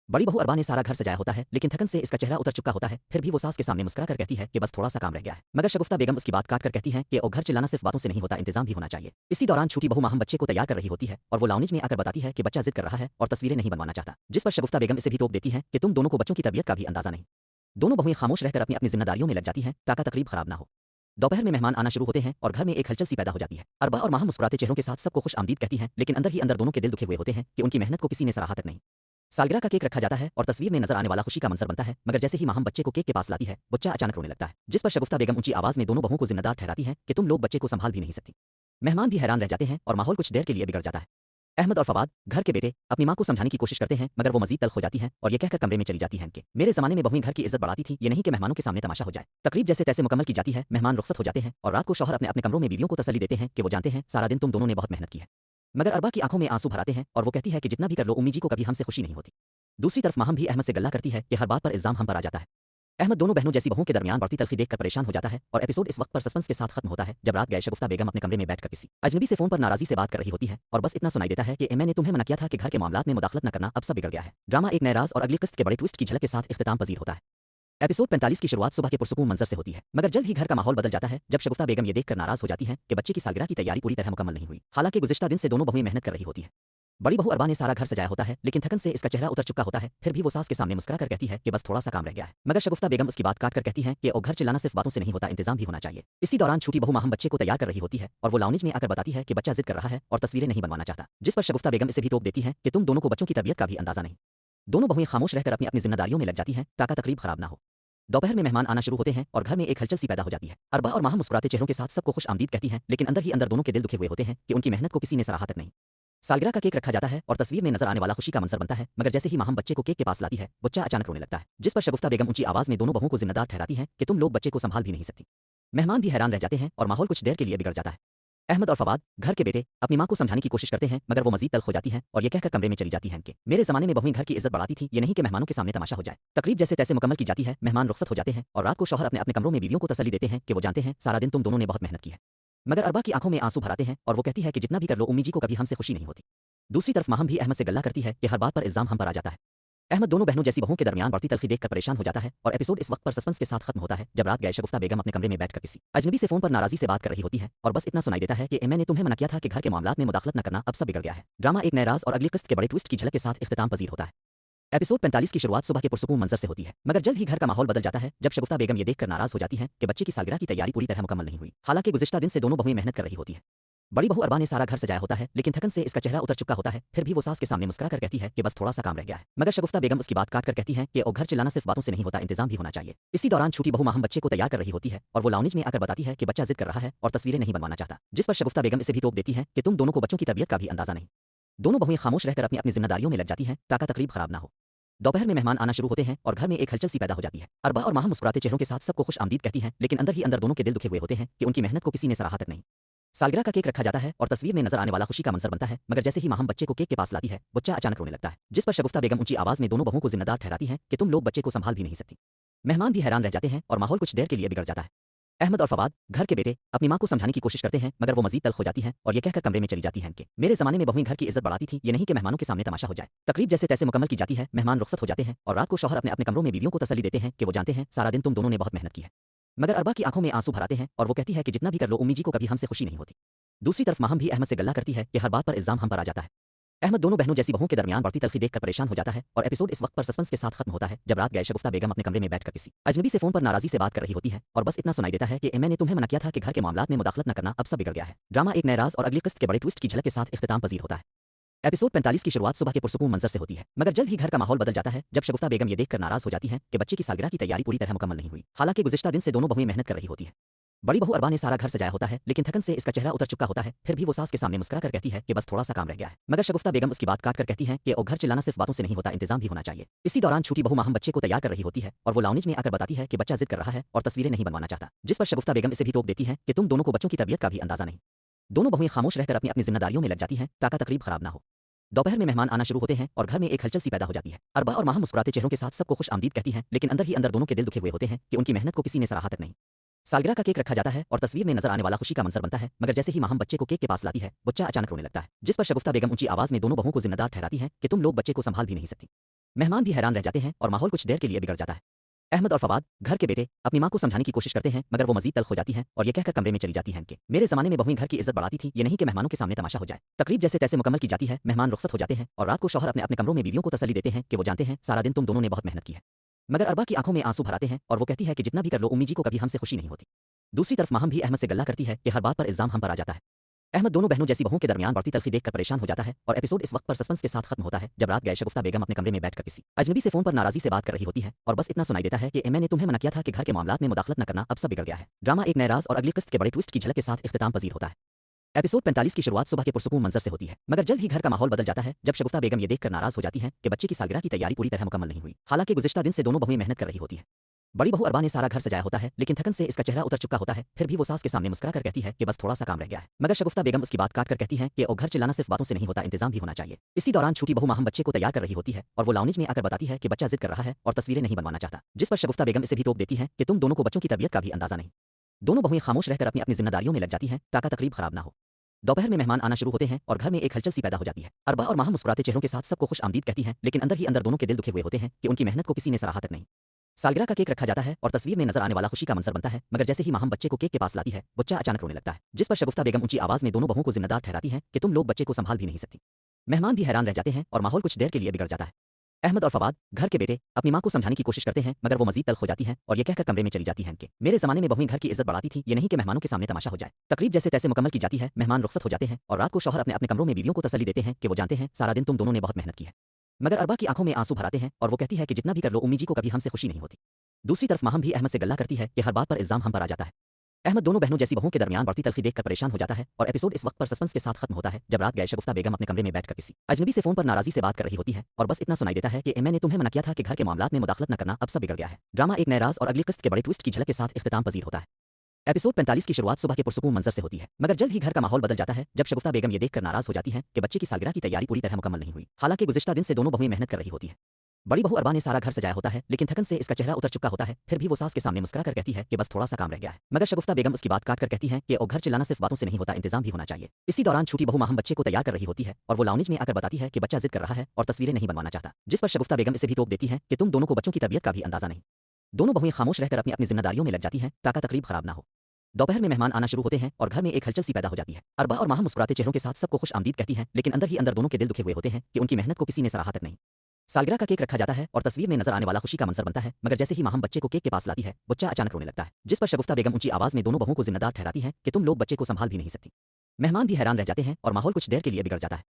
बड़ी बहू अरबा ने सारा घर सजाया होता है, लेकिन थकन से इसका चेहरा उतर चुका होता है। फिर भी वो सास के सामने मुस्कुरा कर कहती है कि बस थोड़ा सा काम रह गया है। मगर शगुफ्ता बेगम उसकी बात काट कर कहती है कि ओ घर चिल्लाना सिर्फ बातों से नहीं होता, इंतजाम भी होना चाहिए। इसी दौरान छोटी बहू माहम बच्चे को तैयार कर रही होती है और वो लाउंज में आकर बताती है कि बच्चा जिद कर रहा है और तस्वीरें नहीं बनवाना चाहता, जिस पर शगुफ्ता बेगम इसे भी टोक देती है कि तुम दोनों को बच्चों की तबीयत का भी अंदाजा नहीं। दोनों बहुएं खामोश रहकर अपनी अपनी जिम्मेदारियों में लग जाती हैं ताकि तकरीब खराब ना हो। दोपहर में मेहमान आना शुरू होते हैं और घर में एक हलचल सी पैदा हो जाती है। अरबा और माहम मुस्कुराते चेहरों के साथ सबको खुश आमदीद कहती हैं, लेकिन अंदर ही अंदर दोनों के दिल दुखे हुए होते हैं कि उनकी मेहनत को किसी ने सराहा तक नहीं। सालगिरह का केक रखा जाता है और तस्वीर में नजर आने वाला खुशी का मंजर बनता है, मगर जैसे ही माहम बच्चे को केक के पास लाती है, बच्चा अचानक रोने लगता है, जिस पर शगुफ्ता बेगम ऊंची आवाज में दोनों बहुओं को जिम्मेदार ठहराती है कि तुम लोग बच्चे को संभाल भी नहीं सकती। मेहमान भी हैरान रह जाते हैं और माहौल कुछ देर के लिए बिगड़ जाता है। अहमद और फवाद घर के बेटे अपनी मां को समझाने की कोशिश करते हैं, मगर वो मजीद तल्ख हो जाती हैं और ये कहकर कमरे में चली जाती हैं कि मेरे जमाने में बहुएं घर की इज्जत बढ़ाती थी, ये नहीं कि मेहमानों के सामने तमाशा हो जाए। तकरीब जैसे तैसे मुकम्मल की जाती है, मेहमान रुखसत हो जाते हैं और रात को शौहर अपने अपने कमरों में बीवियों को तसल्ली देते हैं कि वो जानते हैं सारा दिन तुम दोनों ने बहुत मेहनत की है। मगर अरबा की आंखों में आंसू भराते हैं और वो कहती है कि जितना भी कर लो उम्मी जी को कभी हमसे खुशी नहीं होती। दूसरी तरफ माहम भी अहमद से गल्ला करती है कि हर बात पर इल्जाम हम पर आ जाता है। अहमद दोनों बहनों जैसी बहू के दरमियान बढ़ती तल्खी देखकर परेशान हो जाता है और एपिसोड इस वक्त पर सस्पेंस के साथ खत्म होता है जब रात गए शगुफ्ता बेगम अपने कमरे में बैठकर किसी अजनबी से फोन पर नाराजी से बात कर रही होती है और बस इतना सुनाई देता है कि मैंने तुम्हें मना किया था कि घर के मामलात में मुदाखलत न करना, अब सब बिगड़ गया है। ड्रामा एक नए राज और अगली किस्त के बड़े ट्विस्ट की झलक के साथ इख्तिताम पजीर होता है। एपिसोड 45 की शुरुआत सुबह के पुरसुकून मंजर से होती है, मगर जल्द ही घर का माहौल बदल जाता है जब शगुफ्ता बेगम ये देखकर नाराज हो जाती हैं कि बच्चे की सालगिरह की तैयारी पूरी तरह मुकम्मल नहीं हुई। हालांकि गुज़िश्ता दिन से दोनों बहुएं मेहनत कर रही होती है। बड़ी बहू अरबा ने सारा घर सजाया होता है, लेकिन थकन से इसका चेहरा उतर चुका होता है। फिर भी वो सास के सामने मुस्कुरा कर कहती है कि बस थोड़ा सा काम रह गया है। मगर शगुफ्ता बेगम उसकी बात काट कर कहती है कि ओ घर चिल्लाना सिर्फ बातों से नहीं होता, इंतजाम भी होना चाहिए। इसी दौरान छोटी बहू माहम बच्चे को तैयार कर रही होती है और वो लाउंज में आकर बताती है कि बच्चा जिद कर रहा है और तस्वीरें नहीं बनवाना चाहता, जिस पर शगुफ्ता बेगम इसे भी टोक देती है कि तुम दोनों को बच्चों की तबीयत का भी अंदाजा नहीं। दोनों बहुएं खामोश रहकर अपनी अपनी जिम्मेदारियों में लग जाती हैं ताकि तकरीब खराब ना हो। दोपहर में मेहमान आना शुरू होते हैं और घर में एक हलचल सी पैदा हो जाती है। अरबा और माहम मुस्कुराते चेहरों के साथ सबको खुश आमदीद कहती हैं, लेकिन अंदर ही अंदर दोनों के दिल दुखे हुए होते हैं कि उनकी मेहनत को किसी ने सराहा तक नहीं। सालगिरह का केक रखा जाता है और तस्वीर में नजर आने वाला खुशी का मंजर बनता है, मगर जैसे ही माहम बच्चे को केक के पास लाती है, बच्चा अचानक रोने लगता है, जिस पर शगुफ्ता बेगम ऊंची आवाज में दोनों बहुओं को जिम्मेदार ठहराती है कि तुम लोग बच्चे को संभाल भी नहीं सकती। मेहमान भी हैरान रह जाते हैं और माहौल कुछ देर के लिए बिगड़ जाता है। अहमद और फवाद घर के बेटे अपनी मां को समझाने की कोशिश करते हैं, मगर वो मजीद तल्ख हो जाती हैं और ये कहकर कमरे में चली जाती हैं कि मेरे जमाने में बहुएं घर की इज्जत बढ़ाती थी, ये नहीं कि मेहमानों के सामने तमाशा हो जाए। तकरीब जैसे तैसे मुकम्मल की जाती है, मेहमान रुखसत हो जाते हैं और रात को शौहर अपने अपने कमरों में बीवियों को तसल्ली देते हैं कि वो जानते हैं सारा दिन तुम दोनों ने बहुत मेहनत की है। मगर अरबा की आंखों में आंसू भराते हैं और वो कहती है कि जितना भी कर लो उम्मी जी को कभी हमसे खुशी नहीं होती। दूसरी तरफ माहम भी अहमद से गल्ला करती है कि हर बात पर इल्जाम हम पर आ जाता है। अहमद दोनों बहनों जैसी बहू के दरमियान बढ़ती तल्खी देखकर परेशान हो जाता है और एपिसोड इस वक्त पर सस्पेंस के साथ खत्म होता है जब रात गए शगुफ्ता बेगम अपने कमरे में बैठकर किसी अजनबी से फोन पर नाराजी से बात कर रही होती है और बस इतना सुनाई देता है कि मैंने तुम्हें मना किया था कि घर के मामलात में मुदाखलत न करना, अब सब बिगड़ गया है। ड्रामा एक नए राज और अगली किस्त के बड़े ट्विस्ट की झलक के साथ इख्तिताम पजीर होता है। एपिसोड 45 की शुरुआत सुबह के पुरसुकून मंजर से होती है, मगर जल्द ही घर का माहौल बदल जाता है जब शगुफ्ता बेगम ये देखकर नाराज हो जाती हैं कि बच्चे की सालगिरह की तैयारी पूरी तरह मुकम्मल नहीं हुई। हालांकि गुज़िश्ता दिन से दोनों बहुएं मेहनत कर रही होती है। बड़ी बहू अरबा ने सारा घर सजाया होता है, लेकिन थकन से इसका चेहरा उतर चुका होता है। फिर भी वो सास के सामने मुस्कुरा कर कहती है कि बस थोड़ा सा काम रह गया है। मगर शगुफ्ता बेगम उसकी बात काट कर कहती है कि ओ घर चिल्लाना सिर्फ बातों से नहीं होता, इंतजाम भी होना चाहिए। इसी दौरान छोटी बहू माहम बच्चे को तैयार कर रही होती है और वो लाउंज में आकर बताती है कि बच्चा जिद कर रहा है और तस्वीरें नहीं बनवाना चाहता, जिस पर शगुफ्ता बेगम इसे भी टोक देती है कि तुम दोनों को बच्चों की तबीयत का भी अंदाजा नहीं। दोनों बहुएं खामोश रहकर अपनी अपनी जिम्मेदारियों में लग जाती हैं ताकि तकरीब खराब ना हो। दोपहर में मेहमान आना शुरू होते हैं और घर में एक हलचल सी पैदा हो जाती है। अरबा और माहम मुस्कुराते चेहरों के साथ सबको खुश आमदीद कहती हैं, लेकिन अंदर ही अंदर दोनों के दिल दुखे हुए होते हैं कि उनकी मेहनत को किसी ने सराहा तक नहीं। सालगिरह का केक रखा जाता है और तस्वीर में नजर आने वाला खुशी का मंजर बनता है, मगर जैसे ही माहम बच्चे को केक के पास लाती है, बच्चा अचानक रोने लगता है, जिस पर शगुफ्ता बेगम ऊंची आवाज में दोनों बहुओं को जिम्मेदार ठहराती है कि तुम लोग बच्चे को संभाल भी नहीं सकती। मेहमान भी हैरान रह जाते हैं और माहौल कुछ देर के लिए बिगड़ जाता है। अहमद और फवाद, घर के बेटे, अपनी माँ को समझाने की कोशिश करते हैं मगर वो मजीद तल्ख हो जाती हैं और ये कहकर कमरे में चली जाती हैं कि मेरे ज़माने में बहुएं घर की इज्जत बढ़ाती थी, ये नहीं कि मेहमानों के सामने तमाशा हो जाए। तकरीब जैसे तैसे मुकम्मल की जाती है, मेहमान रुखसत हो जाते हैं और रात को शौहर अपने अपने कमरों में बीवियों को तसल्ली देते हैं कि वो जानते हैं सारा दिन तुम दोनों ने बहुत मेहनत की है। मगर अरबा की आंखों में आंसू भराते हैं और वो कहती है कि जितना भी कर लो उम्मी जी को कभी हमसे खुशी नहीं होती। दूसरी तरफ माहम भी अहमद से गल्ला करती है कि हर बात पर इल्जाम हम पर आ जाता है। अहमद दोनों बहनों जैसी बहुओं के दरमियान बढ़ती तल्खी देखकर परेशान हो जाता है और एपिसोड इस वक्त पर सस्पेंस के साथ खत्म होता है जब रात गए शगुफ्ता बेगम अपने कमरे में बैठकर किसी अजनबी से फोन पर नाराजी से बात कर रही होती है और बस इतना सुनाई देता है कि मैंने तुम्हें मना किया था कि घर के मामलात में मुदाखलत न करना, अब सब बिगड़ गया है। ड्रामा एक नए राज और अगली किस्त के बड़े ट्विस्ट की झलक के साथ इख्तिताम पजीर होता है। एपिसोड 45 की शुरुआत सुबह के पुरसुकून मंजर से होती है मगर जल्द ही घर का माहौल बदल जाता है जब शगुफ्ता बेगम ये देखकर नाराज हो जाती हैं कि बच्चे की सालगिरह की तैयारी पूरी तरह मुकम्मल नहीं हुई। हालांकि गुज़िश्ता दिन से दोनों बहुएं मेहनत कर रही होती है। बड़ी बहू अरबा ने सारा घर सजाया होता है लेकिन थकन से इसका चेहरा उतर चुका होता है, फिर भी वो सास के सामने मुस्कुरा कर कहती है कि बस थोड़ा सा काम रह गया है। मगर शगुफ्ता बेगम उसकी बात काट कर कहती है कि ओ घर चिल्लाना सिर्फ बातों से नहीं होता, इंतजाम भी होना चाहिए। इसी दौरान छोटी बहू माहम बच्चे को तैयार कर रही होती है और वो लाउंज में आकर बताती है कि बच्चा जिद कर रहा है और तस्वीरें नहीं बनवाना चाहता, जिस पर शगुफ्ता बेगम इसे भी टोक देती है कि तुम दोनों को बच्चों की तबीयत का भी अंदाजा नहीं। दोनों बहुएं खामोश रहकर अपनी अपनी जिम्मेदारियों में लग जाती हैं ताकि तकरीब खराब ना हो। दोपहर में मेहमान आना शुरू होते हैं और घर में एक हलचल सी पैदा हो जाती है। अरबा और माहम मुस्कुराते चेहरों के साथ सबको खुश आमदीद कहती हैं लेकिन अंदर ही अंदर दोनों के दिल दुखे हुए होते हैं कि उनकी मेहनत को किसी ने सराहा तक नहीं। सालगिरह का केक रखा जाता है और तस्वीर में नजर आने वाला खुशी का मंजर बनता है मगर जैसे ही माहम बच्चे को केक के पास लाती है बच्चा अचानक रोने लगता है, जिस पर शगुफ्ता बेगम ऊंची आवाज में दोनों बहुओं को जिम्मेदार ठहराती है कि तुम लोग बच्चे को संभाल भी नहीं सकती। मेहमान भी हैरान रह जाते हैं और माहौल कुछ देर के लिए बिगड़ जाता है। अहमद और फवाद, घर के बेटे, अपनी माँ को समझाने की कोशिश करते हैं मगर वो मजीद तल्ख हो जाती हैं और ये कहकर कमरे में चली जाती हैं कि मेरे ज़माने में बहुएं घर की इज्जत बढ़ाती थी, ये नहीं कि मेहमानों के सामने तमाशा हो जाए। तकरीब जैसे तैसे मुकम्मल की जाती है, मेहमान रुखसत हो जाते हैं और रात को शौहर अपने अपने कमरों में बीवियों को तसल्ली देते हैं कि वो जानते हैं सारा दिन तुम दोनों ने बहुत मेहनत की है। मगर अरबा की आंखों में आंसू भराते हैं और वो कहती है कि जितना भी कर लो उम्मी जी को कभी हमसे खुशी नहीं होती। दूसरी तरफ माहम भी अहमद से गल्ला करती है कि हर बात पर इल्जाम हम पर आ जाता है। अहमद दोनों बहनों जैसी बहुओं के दरमियान बढ़ती तल्खी देखकर परेशान हो जाता है और एपिसोड इस वक्त पर सस्पेंस के साथ खत्म होता है जब रात गए शगुफ्ता बेगम अपने कमरे में बैठकर किसी अजनबी से फोन पर नाराजी से बात कर रही होती है और बस इतना सुनाई देता है कि मैंने तुम्हें मना किया था कि घर के मामलात में मुदाखलत न करना, अब सब बिगड़ गया है। ड्रामा एक नए राज और अगली किस्त के बड़े ट्विस्ट की झलक के साथ इख्तिताम पजीर होता है। एपिसोड 45 की शुरुआत सुबह के पुरसुकून मंजर से होती है मगर जल्द ही घर का माहौल बदल जाता है जब शगुफ्ता बेगम ये देखकर नाराज हो जाती हैं कि बच्चे की सालगिरह की तैयारी पूरी तरह मुकम्मल नहीं हुई। हालांकि गुज़िश्ता दिन से दोनों बहुएं मेहनत कर रही होती है। बड़ी बहू अरबा ने सारा घर सजाया होता है लेकिन थकन से इसका चेहरा उतर चुका होता है, फिर भी वो सास के सामने मुस्कुरा कर कहती है कि बस थोड़ा सा काम रह गया है। मगर शगुफ्ता बेगम उसकी बात काट कर कहती है कि ओ घर चिल्लाना सिर्फ बातों से नहीं होता, इंतजाम भी होना चाहिए। इसी दौरान छोटी बहू माहम बच्चे को तैयार कर रही होती है और वो लाउंज में आकर बताती है कि बच्चा जिद कर रहा है और तस्वीरें नहीं बनवाना चाहता, जिस पर शगुफ्ता बेगम इसे भी टोक देती है कि तुम दोनों को बच्चों की तबीयत का भी अंदाजा नहीं। दोनों बहुएं खामोश रहकर अपनी अपनी जिम्मेदारियों में लग जाती हैं ताकि तकरीब खराब ना हो। दोपहर में मेहमान आना शुरू होते हैं और घर में एक हलचल सी पैदा हो जाती है। अरबा और माहम मुस्कुराते चेहरों के साथ सबको खुश आमदीद कहती हैं लेकिन अंदर ही अंदर दोनों के दिल दुखे हुए होते हैं कि उनकी मेहनत को किसी ने सराहा तक नहीं। सालगिरह का केक रखा जाता है और तस्वीर में नजर आने वाला खुशी का मंजर बनता है मगर जैसे ही माहम बच्चे को केक के पास लाती है बच्चा अचानक रोने लगता है, जिस पर शगुफ्ता बेगम ऊंची आवाज में दोनों बहुओं को जिम्मेदार ठहराती है कि तुम लोग बच्चे को संभाल भी नहीं सकती। मेहमान भी हैरान रह जाते हैं और माहौल कुछ देर के लिए बिगड़ जाता है। अहमद और फवाद, घर के बेटे, अपनी माँ को समझाने की कोशिश करते हैं मगर वो मजीद तल्ख हो जाती हैं और ये कहकर कमरे में चली जाती हैं कि मेरे ज़माने में बहुएं घर की इज्जत बढ़ाती थी, ये नहीं कि मेहमानों के सामने तमाशा हो जाए। तकरीब जैसे तैसे मुकम्मल की जाती है, मेहमान रुखसत हो जाते हैं और रात को शौहर अपने अपने कमरों में बीवियों को तसल्ली देते हैं कि वो जानते हैं सारा दिन तुम दोनों ने बहुत मेहनत की है। मगर अरबा की आंखों में आंसू भराते हैं और वो कहती है कि जितना भी कर लो उम्मी जी को कभी हमसे खुशी नहीं होती। दूसरी तरफ माहम भी अहमद से गल्ला करती है कि हर बात पर इल्जाम हम पर आ जाता है। अहमद दोनों बहनों जैसी बहुओं के दरमियान बढ़ती तल्खी देखकर परेशान हो जाता है और एपिसोड इस वक्त पर सस्पेंस के साथ खत्म होता है जब रात गए शगुफ्ता बेगम अपने कमरे में बैठकर किसी अजनबी से फोन पर नाराजी से बात कर रही होती है और बस इतना सुनाई देता है कि मैंने तुम्हें मना किया था कि घर के मामलात में मुदाखलत न करना, अब सब बिगड़ गया है। ड्रामा एक नए राज और अगली किस्त के बड़े ट्विस्ट की झलक के साथ इख्तिताम पजीर होता है। एपिसोड 45 की शुरुआत सुबह के पुरसुकून मंजर से होती है मगर जल्द ही घर का माहौल बदल जाता है जब शगुफ्ता बेगम ये देखकर नाराज हो जाती हैं कि बच्चे की सालगिरह की तैयारी पूरी तरह मुकम्मल नहीं हुई। हालांकि गुज़िश्ता दिन से दोनों बहुएं मेहनत कर रही होती है। बड़ी बहू अरबा ने सारा घर सजाया होता है लेकिन थकन से इसका चेहरा उतर चुका होता है, फिर भी वो सास के सामने मुस्कुरा कर कहती है कि बस थोड़ा सा काम रह गया है। मगर शगुफ्ता बेगम उसकी बात काट कर कहती है कि ओ घर चिल्लाना सिर्फ बातों से नहीं होता, इंतजाम भी होना चाहिए। इसी दौरान छोटी बहू माहम बच्चे को तैयार कर रही होती है और वो लाउंज में आकर बताती है कि बच्चा जिद कर रहा है और तस्वीरें नहीं बनवाना चाहता, जिस पर शगुफ्ता बेगम इसे भी टोक देती है कि तुम दोनों को बच्चों की तबीयत का भी अंदाजा नहीं। दोनों बहुएं खामोश रहकर अपनी अपनी जिम्मेदारियों में लग जाती हैं ताकि तकरीब खराब ना हो। दोपहर में मेहमान आना शुरू होते हैं और घर में एक हलचल सी पैदा हो जाती है। अरबा और माहम मुस्कुराते चेहरों के साथ सबको खुश आमदीद कहती हैं लेकिन अंदर ही अंदर दोनों के दिल दुखे हुए होते हैं कि उनकी मेहनत को किसी ने सराहा तक नहीं। सालगिरह का केक रखा जाता है और तस्वीर में नजर आने वाला खुशी का मंजर बनता है मगर जैसे ही माहम बच्चे को केक के पास लाती है बच्चा अचानक रोने लगता है, जिस पर शगुफ्ता बेगम ऊंची आवाज में दोनों बहुओं को जिम्मेदार ठहराती है कि तुम लोग बच्चे को संभाल भी नहीं सकती। मेहमान भी हैरान रह जाते हैं और माहौल कुछ देर के लिए बिगड़ जाता है।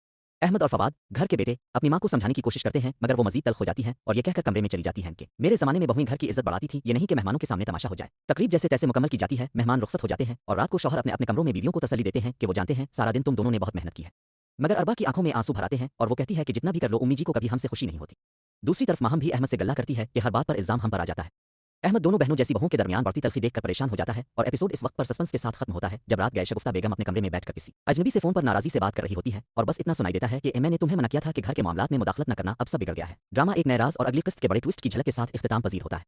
अहमद और फवाद, घर के बेटे, अपनी माँ को समझाने की कोशिश करते हैं मगर वो मजीद तल्ख हो जाती हैं और ये कहकर कमरे में चली जाती हैं कि मेरे ज़माने में बहुएं घर की इज्जत बढ़ाती थी, ये नहीं कि मेहमानों के सामने तमाशा हो जाए। तकरीब जैसे तैसे मुकम्मल की जाती है, मेहमान रुखसत हो जाते हैं और रात को शौहर अपने अपने कमरों में बीवियों को तसल्ली देते हैं कि वो जानते हैं सारा दिन तुम दोनों ने बहुत मेहनत की है। मगर अरबा की आंखों में आंसू भराते हैं और वो कहती है कि जितना भी कर लो उम्मी जी को कभी हमसे खुशी नहीं होती। दूसरी तरफ माहम भी अहमद से गल्ला करती है कि हर बात पर इल्जाम हम पर आ जाता है। अहमद दोनों बहनों जैसी बहुओं के दरमियान बढ़ती तल्खी देखकर परेशान हो जाता है और एपिसोड इस वक्त पर सस्पेंस के साथ खत्म होता है जब रात गए शगुफ्ता बेगम अपने कमरे में बैठकर किसी अजनबी से फोन पर नाराजी से बात कर रही होती है और बस इतना सुनाई देता है कि मैंने तुम्हें मना किया था कि घर के मामलात में मुदाखलत न करना, अब सब बिगड़ गया है। ड्रामा एक नए राज और अगली किस्त के बड़े ट्विस्ट की झलक के साथ इख्तिताम पजीर होता है।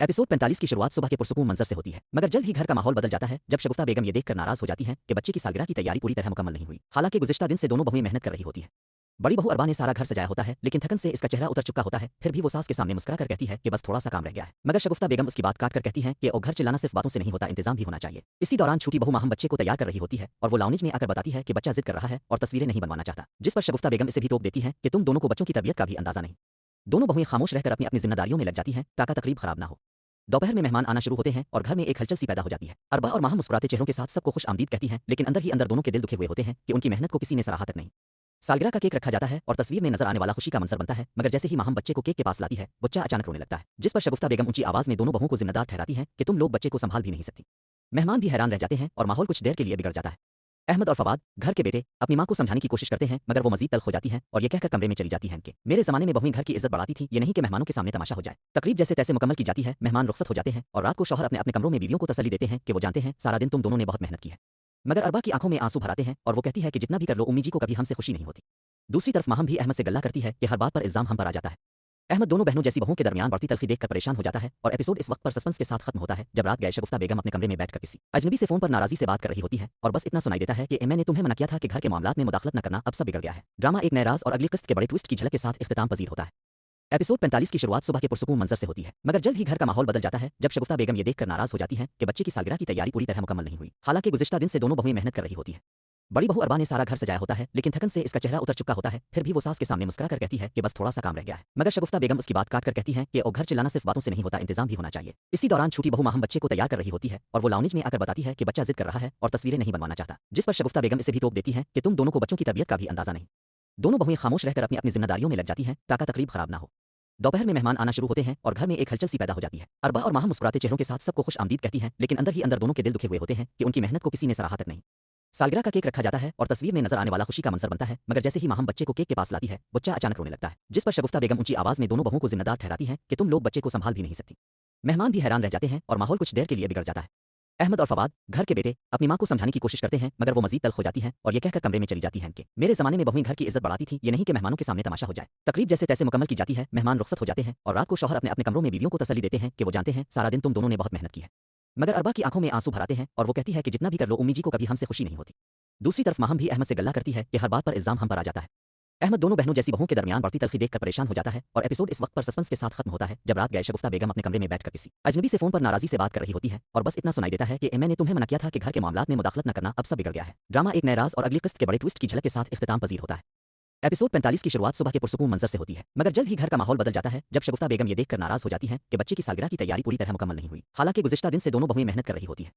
एपिसोड 45 की शुरुआत सुबह के पुरसुकून मंजर से होती है, मगर जल्द ही घर का माहौल बदल जाता है जब शगुफ्ता बेगम ये देखकर नाराज हो जाती हैं कि बच्चे की सालगिरह की तैयारी पूरी तरह मुकम्मल नहीं हुई। हालांकि गुज़िश्ता दिन से दोनों बहुएं मेहनत कर रही होती हैं। बड़ी बहू अरबा ने सारा घर सजाया होता है, लेकिन थकन से इसका चेहरा उतर चुका होता है। फिर भी वो सास के सामने मुस्कुरा कर कहती है कि बस थोड़ा सा काम रह गया है। मगर शगुफ्ता बेगम उसकी बात काट कर कहती है कि ओ घर चिल्लाना सिर्फ बातों से नहीं होता, इंतजाम भी होना चाहिए। इसी दौरान छोटी बहू माहम बच्चे को तैयार कर रही होती है और वो लाउंज में आकर बताती है कि बच्चा जिद कर रहा है और तस्वीरें नहीं बनवाना चाहता, जिस पर शगुफ्ता बेगम इसे भी टोक देती है कि तुम दोनों को बच्चों की तबीयत का भी अंदाजा नहीं। दोनों बहुएं खामोश रहकर अपनी अपनी जिम्मेदारियों में लग जाती हैं ताकि तकरीब खराब ना हो। दोपहर में मेहमान आना शुरू होते हैं और घर में एक हलचल सी पैदा हो जाती है। अरबा और माहम मुस्कुराते चेहरों के साथ सबको खुश आमदीद कहती हैं, लेकिन अंदर ही अंदर दोनों के दिल दुखे हुए होते हैं कि उनकी मेहनत को किसी ने सराहा तक नहीं। सालगिरह का केक रखा जाता है और तस्वीर में नजर आने वाला खुशी का मंजर बनता है, मगर जैसे ही माहम बच्चे को केक के पास लाती है, बच्चा अचानक रोने लगता है, जिस पर शगुफ्ता बेगम ऊंची आवाज में दोनों बहुओं को जिम्मेदार ठहराती हैं कि तुम लोग बच्चे को संभाल भी नहीं सकती। मेहमान भी हैरान रह जाते हैं और माहौल कुछ देर के लिए बिगड़ जाता है। अहमद और फवाद, घर के बेटे, अपनी मां को समझाने की कोशिश करते हैं, मगर वो मजीद तल्ख हो जाती हैं और ये कहकर कमरे में चली जाती हैं कि मेरे जमाने में बहुएं घर की इज्जत बढ़ाती थी, ये नहीं कि मेहमानों के सामने तमाशा हो जाए। तकरीब जैसे तैसे मुकम्मल की जाती है, मेहमान रुखसत हो जाते हैं और रात को शौहर अपने अपने कमरों में बीवियों को तसल्ली देते हैं कि वो जानते हैं सारा दिन तुम दोनों ने बहुत मेहनत की है। मगर अरबा की आंखों में आंसू भराते हैं और वो कहती है कि जितना भी कर लो उम्मी जी को कभी हमसे खुशी नहीं होती। दूसरी तरफ माहम भी अहमद से गल्ला करती है कि हर बात पर इल्जाम हम पर आ जाता है। अहमद दोनों बहनों जैसी बहू के दरमियान बढ़ती तल्खी देखकर परेशान हो जाता है और एपिसोड इस वक्त पर सस्पेंस के साथ खत्म होता है जब रात गए शगुफ्ता बेगम अपने कमरे में बैठकर किसी अजनबी से फोन पर नाराजी से बात कर रही होती है और बस इतना सुनाई देता है कि मैंने तुम्हें मना किया था कि घर के मामलात में मुदाखलत न करना, अब सब बिगड़ गया है। ड्रामा एक नए राज और अगली किस्त के बड़े ट्विस्ट की झलक के साथ इख्तिताम पजीर होता है। एपिसोड 45 की शुरुआत सुबह के पुरसुकून मंजर से होती है, मगर जल्द ही घर का माहौल बदल जाता है जब शगुफ्ता बेगम ये देखकर नाराज हो जाती हैं कि बच्चे की सालगिरह की तैयारी पूरी तरह मुकम्मल नहीं हुई। हालांकि गुज़िश्ता दिन से दोनों बहुएं मेहनत कर रही होती हैं। बड़ी बहू अरबा ने सारा घर सजाया होता है, लेकिन थकन से इसका चेहरा उतर चुका होता है। फिर भी वो सास के सामने मुस्कुरा कर कहती है कि बस थोड़ा सा काम रह गया है। मगर शगुफ्ता बेगम उसकी बात काट कर कहती है कि ओ घर चिल्लाना सिर्फ बातों से नहीं होता, इंतजाम भी होना चाहिए। इसी दौरान छोटी बहू माहम बच्चे को तैयार कर रही होती है और वो लाउंज में आकर बताती है कि बच्चा जिद कर रहा है और तस्वीरें नहीं बनवाना चाहता, जिस पर शगुफ्ता बेगम इसे भी टोक देती है कि तुम दोनों को बच्चों की तबीयत का भी अंदाजा नहीं। दोनों बहुएं खामोश रहकर अपनी अपनी जिम्मेदारियों में लग जाती हैं ताकि तकरीब खराब ना हो। दोपहर में मेहमान आना शुरू होते हैं और घर में एक हलचल सी पैदा हो जाती है। अरबा और माहम मुस्कुराते चेहरों के साथ सबको खुश आमदीद कहती हैं, लेकिन अंदर ही अंदर दोनों के दिल दुखे हुए होते हैं कि उनकी मेहनत को किसी ने सराहा तक नहीं। सालगिरह का केक रखा जाता है और तस्वीर में नजर आने वाला खुशी का मंजर बनता है, मगर जैसे ही माहम बच्चे को केक के पास लाती है, बच्चा अचानक रोने लगता है, जिस पर शगुफ्ता बेगम ऊंची आवाज में दोनों बहुओं को जिम्मेदार ठहराती हैं कि तुम लोग बच्चे को संभाल भी नहीं सकती। मेहमान भी हैरान रह जाते हैं और माहौल कुछ देर के लिए बिगड़ जाता है। अहमद और फवाद, घर के बेटे, अपनी मां को समझाने की कोशिश करते हैं, मगर वो मजीद तल्ख हो जाती हैं और ये कहकर कमरे में चली जाती हैं कि मेरे जमाने में बहुएं घर की इज्जत बढ़ाती थी, ये नहीं कि मेहमानों के सामने तमाशा हो जाए। तकरीब जैसे तैसे मुकम्मल की जाती है, मेहमान रुखसत हो जाते हैं और रात को शौहर अपने अपने कमरों में बीवियों को तसल्ली देते हैं कि वो जानते हैं सारा दिन तुम दोनों ने बहुत मेहनत की है। मगर अरबा की आंखों में आंसू भराते हैं और वो कहती है कि जितना भी कर लो उम्मी जी को कभी हमसे खुशी नहीं होती। दूसरी तरफ माहम भी अहमद से गल्ला करती है कि हर बात पर इल्जाम हम पर आ जाता है। अहमद दोनों बहनों जैसी बहू के दरमियान बढ़ती तल्खी देखकर परेशान हो जाता है और एपिसोड इस वक्त पर सस्पेंस के साथ खत्म होता है जब रात गए शगुफ्ता बेगम अपने कमरे में बैठकर किसी अजनबी से फोन पर नाराजी से बात कर रही होती है और बस इतना सुनाई देता है कि मैंने तुम्हें मना किया था कि घर के मामलात में मुदाखलत न करना, अब सब बिगड़ गया है। ड्रामा एक नए राज और अगली किस्त के बड़े ट्विस्ट की झलक के साथ इख्तिताम पजीर होता है। एपिसोड 45 की शुरुआत सुबह के पुरसुकून मंजर से होती है, मगर जल्द ही घर का माहौल बदल जाता है जब शगुफ्ता बेगम ये देखकर नाराज हो जाती हैं कि बच्चे की सालगिरह की तैयारी पूरी तरह मुकम्मल नहीं हुई। हालांकि गुज़िश्ता दिन से दोनों बहुएं मेहनत कर रही होती हैं।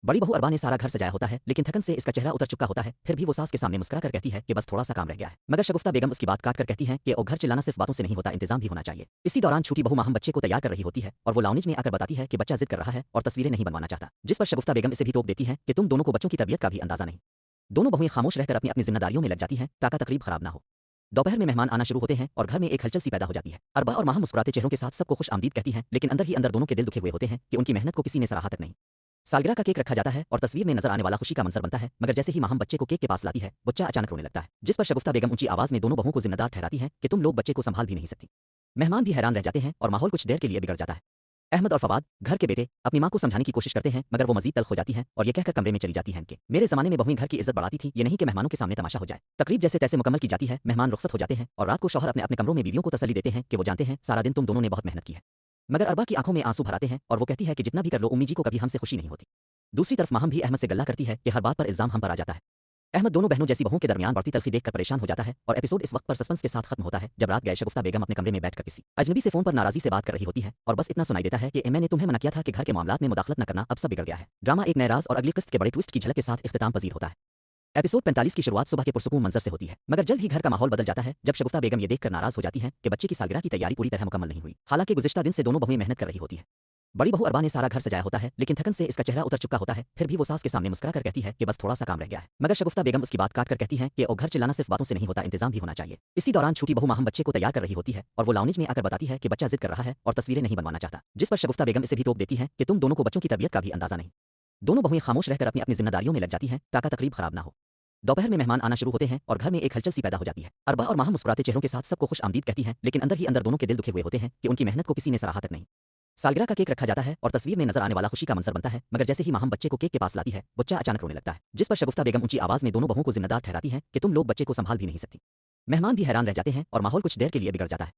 बड़ी बहू अरबा ने सारा घर सजाया होता है, लेकिन थकन से इसका चेहरा उतर चुका होता है। फिर भी वो सास के सामने मुस्कुरा कर कहती है कि बस थोड़ा सा काम रह गया है। मगर शगुफ्ता बेगम उसकी बात काट कर कहती है कि ओ घर चिल्लाना सिर्फ बातों से नहीं होता, इंतजाम भी होना चाहिए। इसी दौरान छोटी बहू माहम बच्चे को तैयार कर रही होती है और वो लाउंज में आकर बताती है कि बच्चा जिद कर रहा है और तस्वीरें नहीं बनवाना चाहता, जिस पर शगुफ्ता बेगम इसे भी टोक देती है कि तुम दोनों को बच्चों की तबीयत का भी अंदाजा नहीं। दोनों बहुएं खामोश रहकर अपनी अपनी जिम्मेदारियों में लग जाती हैं ताकि तकरीब खराब ना हो। दोपहर में मेहमान आना शुरू होते हैं और घर में एक हलचल सी पैदा हो जाती है। अरबा और माहम मुस्कुराते चेहरों के साथ सबको खुश आमदीद कहती हैं, लेकिन अंदर ही अंदर दोनों के दिल दुखे हुए होते हैं कि उनकी मेहनत को किसी ने सराहा तक नहीं। सालगिरह का केक रखा जाता है और तस्वीर में नजर आने वाला खुशी का मंजर बनता है, मगर जैसे ही माहम बच्चे को केक के पास लाती है, बच्चा अचानक रोने लगता है, जिस पर शगुफ्ता बेगम ऊंची आवाज में दोनों बहुओं को जिम्मेदार ठहराती हैं कि तुम लोग बच्चे को संभाल भी नहीं सकती। मेहमान भी हैरान रह जाते हैं और माहौल कुछ देर के लिए बिगड़ जाता है। अहमद और फवाद, घर के बेटे, अपनी मां को समझाने की कोशिश करते हैं, मगर वो मजीद तल्ख हो जाती हैं और ये कहकर कमरे में चली जाती हैं कि मेरे जमाने में बहुएं घर की इज्जत बढ़ाती थी, ये नहीं कि मेहमानों के सामने तमाशा हो जाए। तकरीब जैसे तैसे मुकम्मल की जाती है, मेहमान रुखसत हो जाते हैं और रात को शौहर अपने अपने कमरों में बीवियों को तसल्ली देते हैं कि वो जानते हैं सारा दिन तुम दोनों ने बहुत मेहनत की है। मगर अरबा की आंखों में आंसू भराते हैं और वो कहती है कि जितना भी कर लो उम्मी जी को कभी हमसे खुशी नहीं होती। दूसरी तरफ माहम भी अहमद से गल्ला करती है कि हर बात पर इल्जाम हम पर आ जाता है। अहमद दोनों बहनों जैसी बहू के दरमियान बढ़ती तल्खी देखकर परेशान हो जाता है और एपिसोड इस वक्त पर सस्पेंस के साथ खत्म होता है जब रात गए शगुफ्ता बेगम अपने कमरे में बैठकर किसी अजनबी से फोन पर नाराजी से बात कर रही होती है और बस इतना सुनाई देता है कि मैंने तुम्हें मना किया था कि घर के मामलात में मुदाखलत न करना, अब सब बिगड़ गया है। ड्रामा एक नए राज और अगली किस्त के बड़े ट्विस्ट की झलक के साथ इख्तिताम पजीर होता है। एपिसोड 45 की शुरुआत सुबह के पुरसुकून मंजर से होती है, मगर जल्द ही घर का माहौल बदल जाता है जब शगुफ्ता बेगम ये देखकर नाराज हो जाती हैं कि बच्चे की सालगिरह की तैयारी पूरी तरह मुकम्मल नहीं हुई। हालांकि गुज़िश्ता दिन से दोनों बहुएं मेहनत कर रही होती है। बड़ी बहू अरबा ने सारा घर सजाया होता है, लेकिन थकन से इसका चेहरा उतर चुका होता है। फिर भी वो सास के सामने मुस्कुरा कर कहती है कि बस थोड़ा सा काम रह गया है। मगर शगुफ्ता बेगम उसकी बात काट कर कहती है कि ओ घर चिल्लाना सिर्फ बातों से नहीं होता, इंतजाम भी होना चाहिए। इसी दौरान छोटी बहू माहम बच्चे को तैयार कर रही होती है और वो लाउंज में आकर बताती है कि बच्चा जिद कर रहा है और तस्वीरें नहीं बनवाना चाहता, जिस पर शगुफ्ता बेगम इसे भी टोक देती है कि तुम दोनों को बच्चों की तबीयत का भी अंदाजा नहीं। दोनों बहुएं खामोश रहकर अपनी अपनी जिम्मेदारियों में लग जाती हैं ताकि तकरीब खराब ना हो। दोपहर में मेहमान आना शुरू होते हैं और घर में एक हलचल सी पैदा हो जाती है। अरबा और माहम मुस्कुराते चेहरों के साथ सबको खुश आमदीद कहती हैं, लेकिन अंदर ही अंदर दोनों के दिल दुखे हुए होते हैं कि उनकी मेहनत को किसी ने सराहा तक नहीं। सालगिरह का केक रखा जाता है और तस्वीर में नजर आने वाला खुशी का मंजर बनता है, मगर जैसे ही माहम बच्चे को केक के पास लाती है, बच्चा अचानक रोने लगता है, जिस पर शगुफ्ता बेगम ऊंची आवाज में दोनों बहुओं को जिम्मेदार ठहराती है कि तुम लोग बच्चे को संभाल भी नहीं सकती। मेहमान भी हैरान रह जाते हैं और माहौल कुछ देर के लिए बिगड़ जाता है।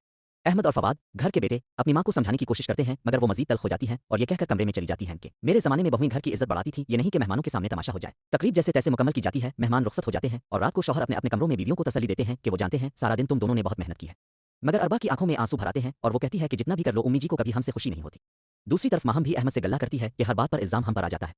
अहमद और फवाद, घर के बेटे, अपनी मां को समझाने की कोशिश करते हैं, मगर वो मजीद तल्ख हो जाती है और ये कहकर कमरे में चली जाती है कि मेरे जमाने में बहुएं घर की इज्जत बढ़ाती थी, ये नहीं कि मेहमानों के सामने तमाशा हो जाए। तकरीब जैसे तैसे मुकम्मल की जाती है, मेहमान रुखसत हो जाते हैं और रात को शौहर अपने अपने कमरों में बीवियों को तसल्ली देते हैं कि वो जानते हैं सारा दिन तुम दोनों ने बहुत मेहनत की है। मगर अरबा की आंखों में आंसू भराते हैं और वो कहती है कि जितना भी कर लो उम्मी जी को कभी हमसे खुशी नहीं होती। दूसरी तरफ माहम भी अहमद से गल्ला करती है कि हर बात पर इल्जाम हम पर आ जाता है।